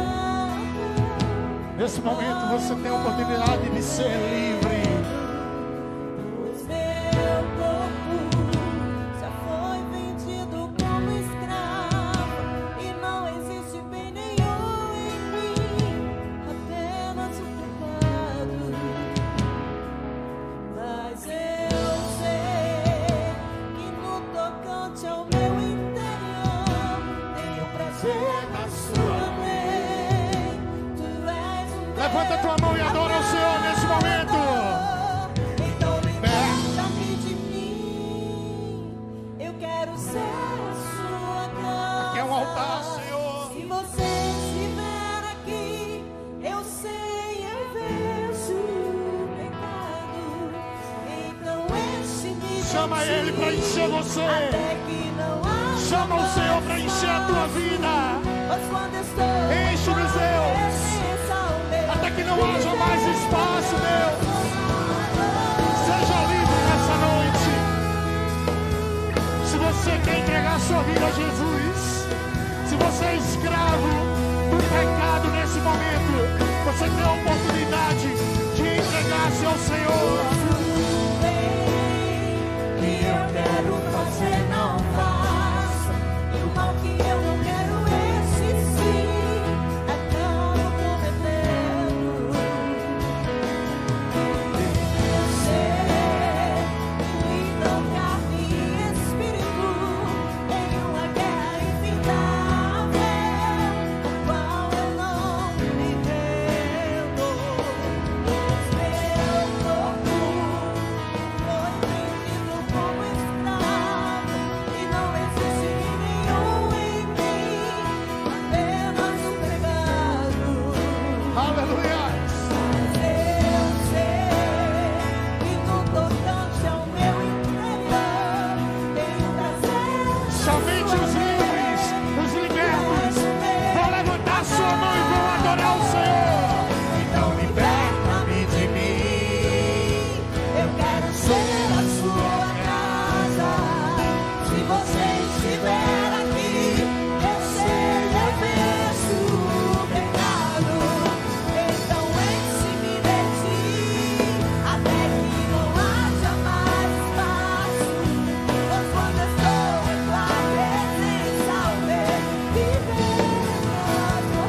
Nesse momento você tem a oportunidade de ser livre. Pois meu corpo já foi vendido como escravo, e não existe bem nenhum em mim, apenas o pecado. Mas eu sei que no tocante ao meu interior tenho prazer na sua lei. Tu és o Levanta a tua mão e adora o Senhor nesse momento. Então liberta-me de mim. Eu quero ser a sua casa. Aqui é um altar, Senhor. Se você estiver aqui, eu sei, eu vejo o pecado. Então enche-me de Chama ti, Ele para encher você. até que não haja Chama o Senhor para encher a tua mais. vida. Pois quando estou Enche-nos, com Deus. presença ao meu Até que não haja mais espaço, Deus. Seja livre nessa noite. Se você quer entregar sua vida a Jesus, se você é escravo do pecado nesse momento, você tem a oportunidade de entregar-se ao Senhor. que eu quero fazer não faço, e o mal que eu não quero, esse sim acabo cometendo. Eu sei que então carne e espírito em uma guerra infindável, a qual eu não me rendo. Pois meu corpo foi vendido como escravo, e não existe nenhum em mim, apenas um pecado. Aleluia. Mas eu sei que no tocante ao meu interior tenho prazer. Somente os livres, os libertos, vão levantar sua mão e vão adorar o Senhor. Então liberta-me de mim. Eu quero ser a sua casa. Se você estiver aqui, eu sei, eu vejo o pecado. Então enche-me de ti, até que não haja mais espaço. Pois quando estou em tua presença, ao ver viver a tua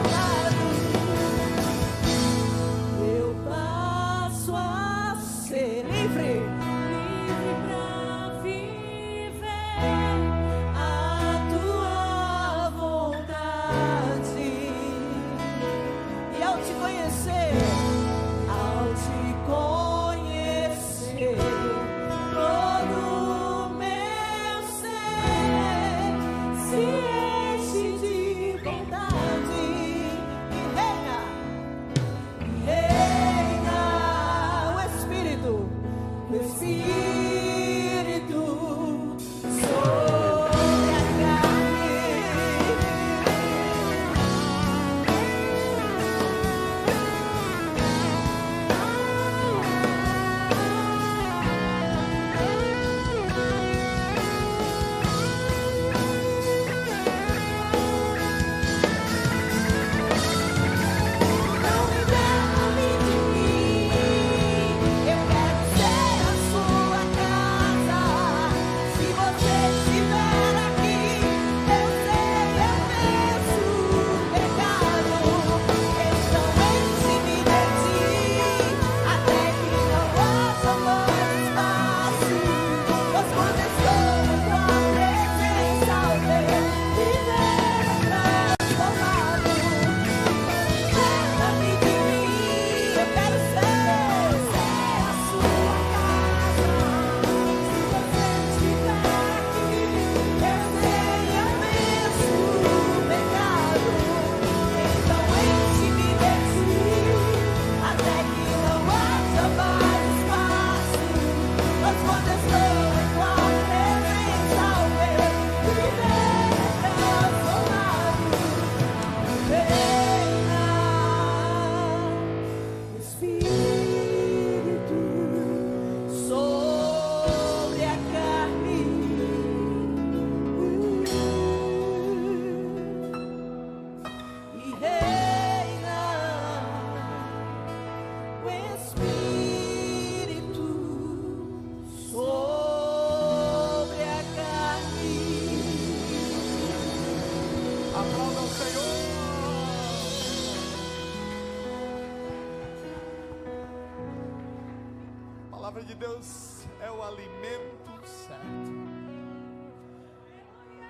palavra de Deus é o alimento certo.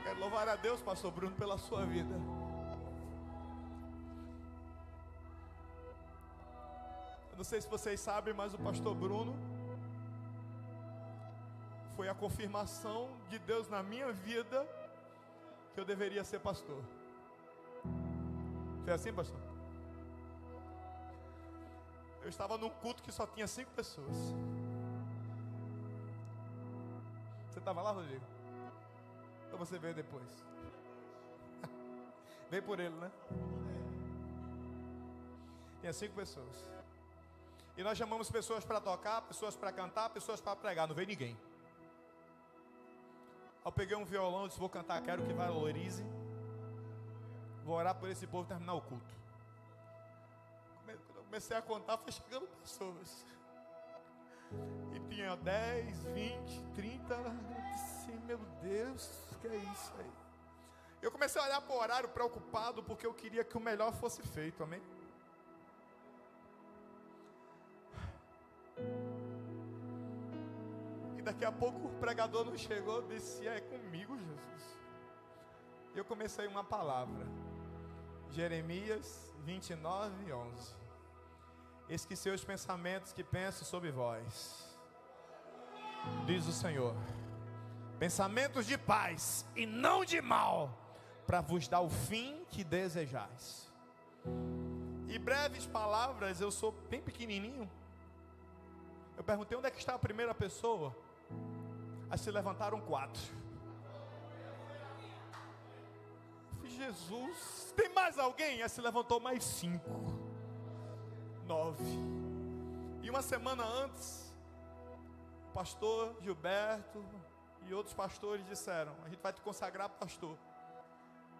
Quero louvar a Deus, pastor Bruno, pela sua vida. Eu não sei se vocês sabem, mas o pastor Bruno foi a confirmação de Deus na minha vida que eu deveria ser pastor. Foi assim, pastor? Eu estava num culto que só tinha 5 pessoas. Você estava lá, Rodrigo? Ou você veio depois? Veio por ele, né? Tinha 5 pessoas. E nós chamamos pessoas para tocar, pessoas para cantar, pessoas para pregar. Não veio ninguém. Eu peguei um violão e disse: vou cantar, quero que valorize. Vou orar por esse povo terminar o culto. Quando eu comecei a contar, foi chegando pessoas. E tinha 10, 20, 30. Eu disse: meu Deus, que é isso aí? Eu comecei a olhar para o horário preocupado, porque eu queria que o melhor fosse feito, amém? E daqui a pouco o pregador não chegou, disse: é comigo, Jesus. E eu comecei uma palavra. Jeremias 29, 11. Eis que seus pensamentos que penso sobre vós, diz o Senhor, pensamentos de paz e não de mal, para vos dar o fim que desejais. E breves palavras, eu sou bem pequenininho. Eu perguntei: onde é que está a primeira pessoa? Aí se levantaram 4. Jesus, tem mais alguém? Aí se levantou mais 5, 9. E uma semana antes, o pastor Gilberto e outros pastores disseram: a gente vai te consagrar pastor.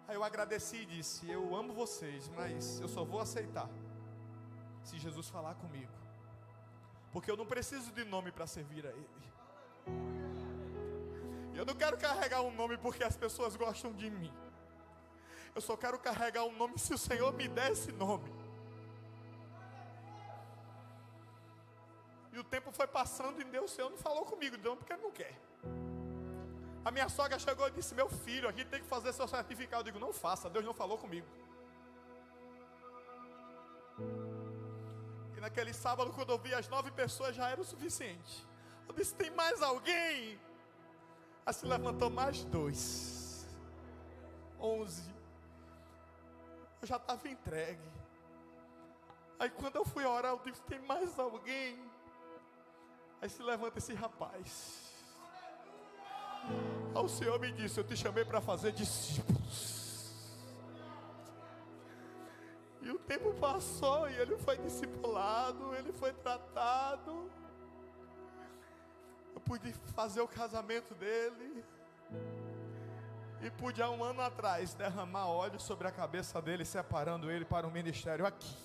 Aí eu agradeci e disse: eu amo vocês, mas eu só vou aceitar se Jesus falar comigo, porque eu não preciso de nome para servir a Ele. Eu não quero carregar um nome porque as pessoas gostam de mim. Eu só quero carregar um nome se o Senhor me der esse nome. E o tempo foi passando e Deus, o Senhor não falou comigo, não, porque Ele não quer. A minha sogra chegou e disse: meu filho, a gente tem que fazer seu certificado. Eu digo: não faça, Deus não falou comigo. E naquele sábado, quando eu vi as 9 pessoas, já era o suficiente. Eu disse: tem mais alguém? Aí se levantou mais 2, 11. Eu já estava entregue. Aí quando eu fui orar, eu disse: tem mais alguém? Aí se levanta esse rapaz. Aí o Senhor me disse: eu te chamei para fazer discípulos. E o tempo passou e ele foi discipulado, ele foi tratado. Eu pude fazer o casamento dele. E pude há 1 ano atrás derramar óleo sobre a cabeça dele, separando ele para o ministério aqui.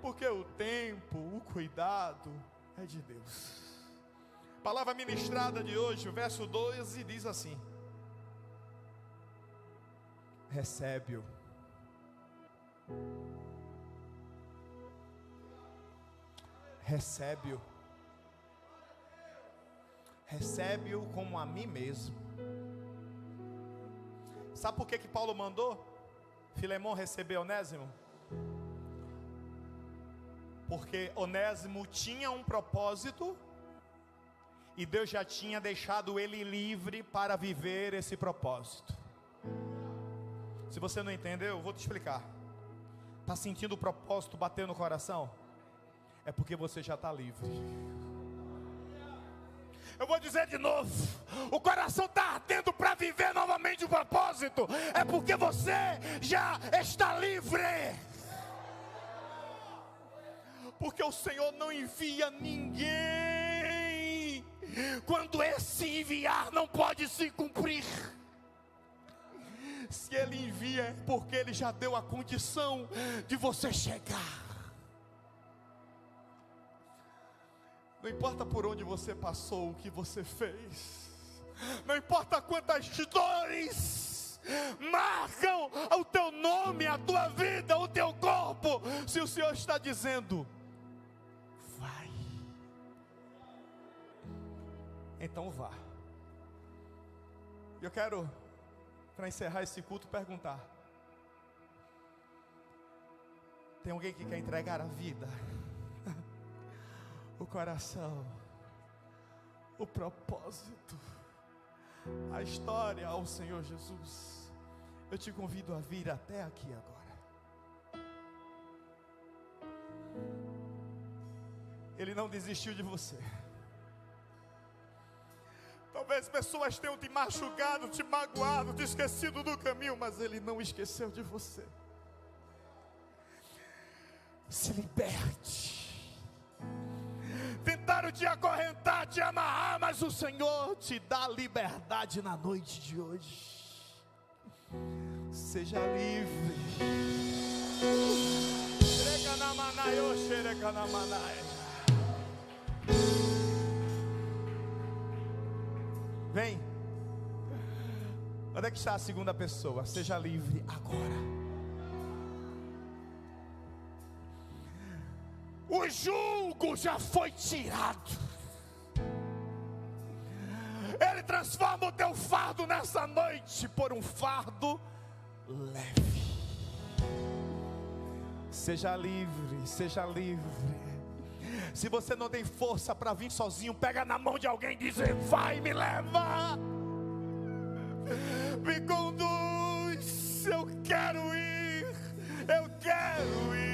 Porque o tempo, o cuidado é de Deus. Palavra ministrada de hoje, o verso 12 diz assim: recebe-o. Recebe-o. Recebe-o como a mim mesmo. Sabe por que Paulo mandou Filemão receber Onésimo? Porque Onésimo tinha um propósito e Deus já tinha deixado ele livre para viver esse propósito. Se você não entendeu, eu vou te explicar. Está sentindo o propósito bater no coração? É porque você já está livre. Eu vou dizer de novo: o coração está ardendo para viver novamente o propósito. É porque você já está livre. Porque o Senhor não envia ninguém quando esse enviar não pode se cumprir. Se Ele envia é porque Ele já deu a condição de você chegar. Não importa por onde você passou, o que você fez, não importa quantas dores marcam o teu nome, a tua vida, o teu corpo, se o Senhor está dizendo: então vá. Eu quero, para encerrar esse culto, perguntar: tem alguém que quer entregar a vida, o coração, o propósito, a história ao Senhor Jesus? Eu te convido a vir até aqui agora. Ele não desistiu de você. Talvez pessoas tenham te machucado, te magoado, te esquecido do caminho, mas Ele não esqueceu de você. Se liberte. Tentaram te acorrentar, te amarrar, mas o Senhor te dá liberdade na noite de hoje. Seja livre. Vem. Onde é que está a segunda pessoa? Seja livre agora. O jugo já foi tirado. Ele transforma o teu fardo nessa noite por um fardo leve. Seja livre, seja livre. Se você não tem força para vir sozinho, pega na mão de alguém e diz: vai, me leva, me conduz, eu quero ir, eu quero ir.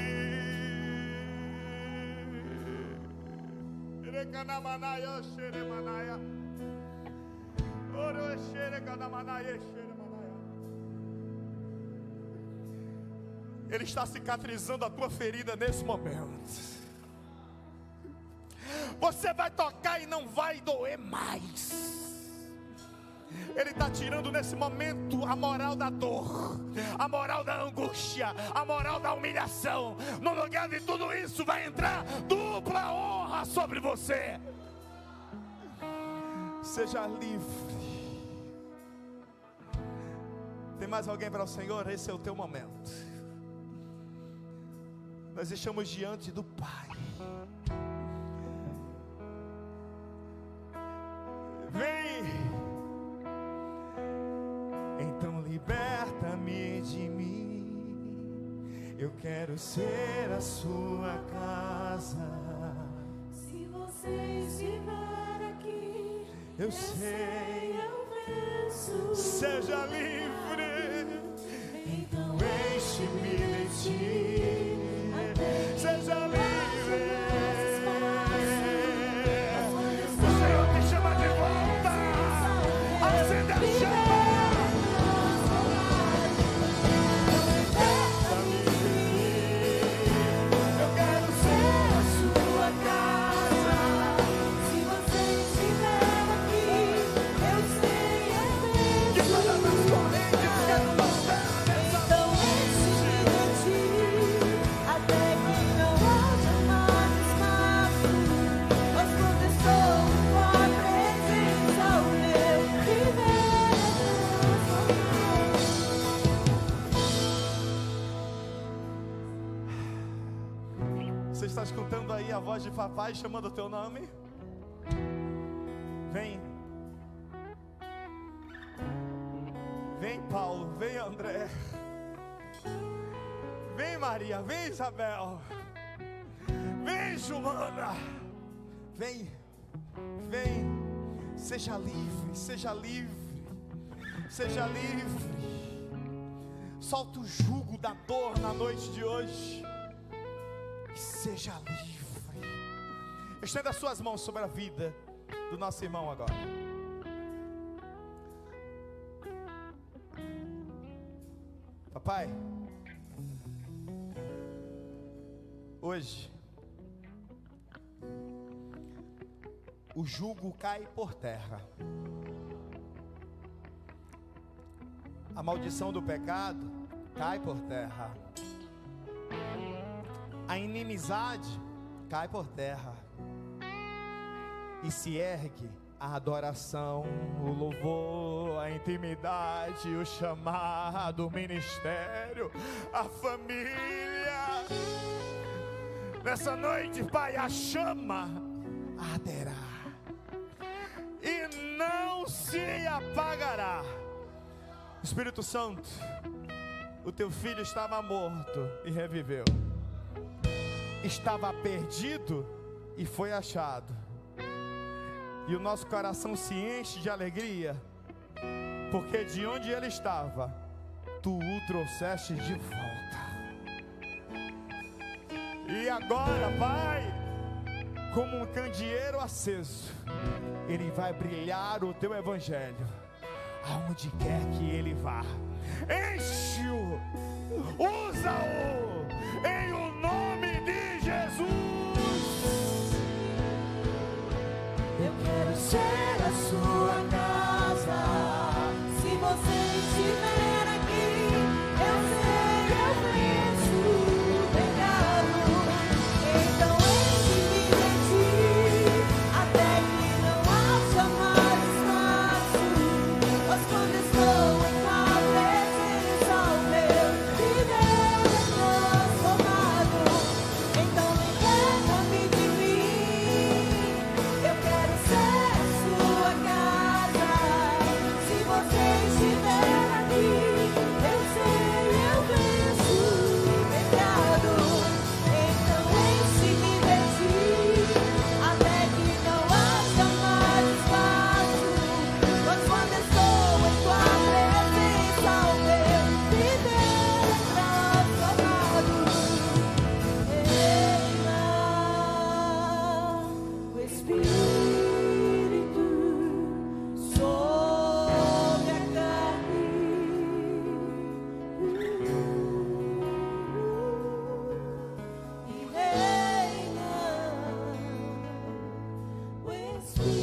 Ele está cicatrizando a tua ferida nesse momento. Você vai tocar e não vai doer mais. Ele está tirando nesse momento a moral da dor, a moral da angústia, a moral da humilhação. No lugar de tudo isso vai entrar dupla honra sobre você. Seja livre. Tem mais alguém para o Senhor? Esse é o teu momento. Nós estamos diante do Pai. Vem. Então liberta-me de mim. Eu quero ser a sua casa. Se você estiver aqui, Eu sei. eu venço. Seja livre. Então Enche-me de ti. Seja livre. O Senhor te chama de volta. Acende a chama. Eu quero ser a sua casa. se você estiver aqui, eu sei, eu venço. Que todas as correntes quero lançar nessa Então enche-me de ti, até que não haja mais espaço. Mas quando estou em tua presença, o meu viver Você está escutando aí a voz de papai chamando o teu nome? Vem. Vem, Paulo. Vem, André. Vem, Maria. Vem, Isabel. Vem, Joana. Vem. Vem. Seja livre. Seja livre. Seja livre. Solta o jugo da dor na noite de hoje. E seja livre. Estenda as suas mãos sobre a vida do nosso irmão agora. Papai, hoje o jugo cai por terra. A maldição do pecado cai por terra. A inimizade cai por terra. E se ergue a adoração, o louvor, a intimidade, o chamado, o ministério, a família. Nessa noite, Pai, a chama arderá. E não se apagará. Espírito Santo, o teu filho estava morto e reviveu, estava perdido e foi achado, e o nosso coração se enche de alegria, porque de onde ele estava, tu o trouxeste de volta. E agora, Pai, como um candeeiro aceso, ele vai brilhar o teu evangelho aonde quer que ele vá. Enche-o, usa-o em o nome de Jesus. Eu quero ser a sua casa. Se você estiver aqui, eu sei, eu venço o pecado. Então enche-me de ti, até que não haja mais espaço. Pois quando estou em tua presença, o meu viver é transformado. Então liberta-me de mim. Eu quero ser a sua casa. Se você estiver aqui, eu sei, eu venço o pecado. Então enche-me de ti, até que não haja mais espaço. Pois quando estou em tua presença, o meu viver é transformado. Reina o Espírito sobre a carne. E reina o Espírito.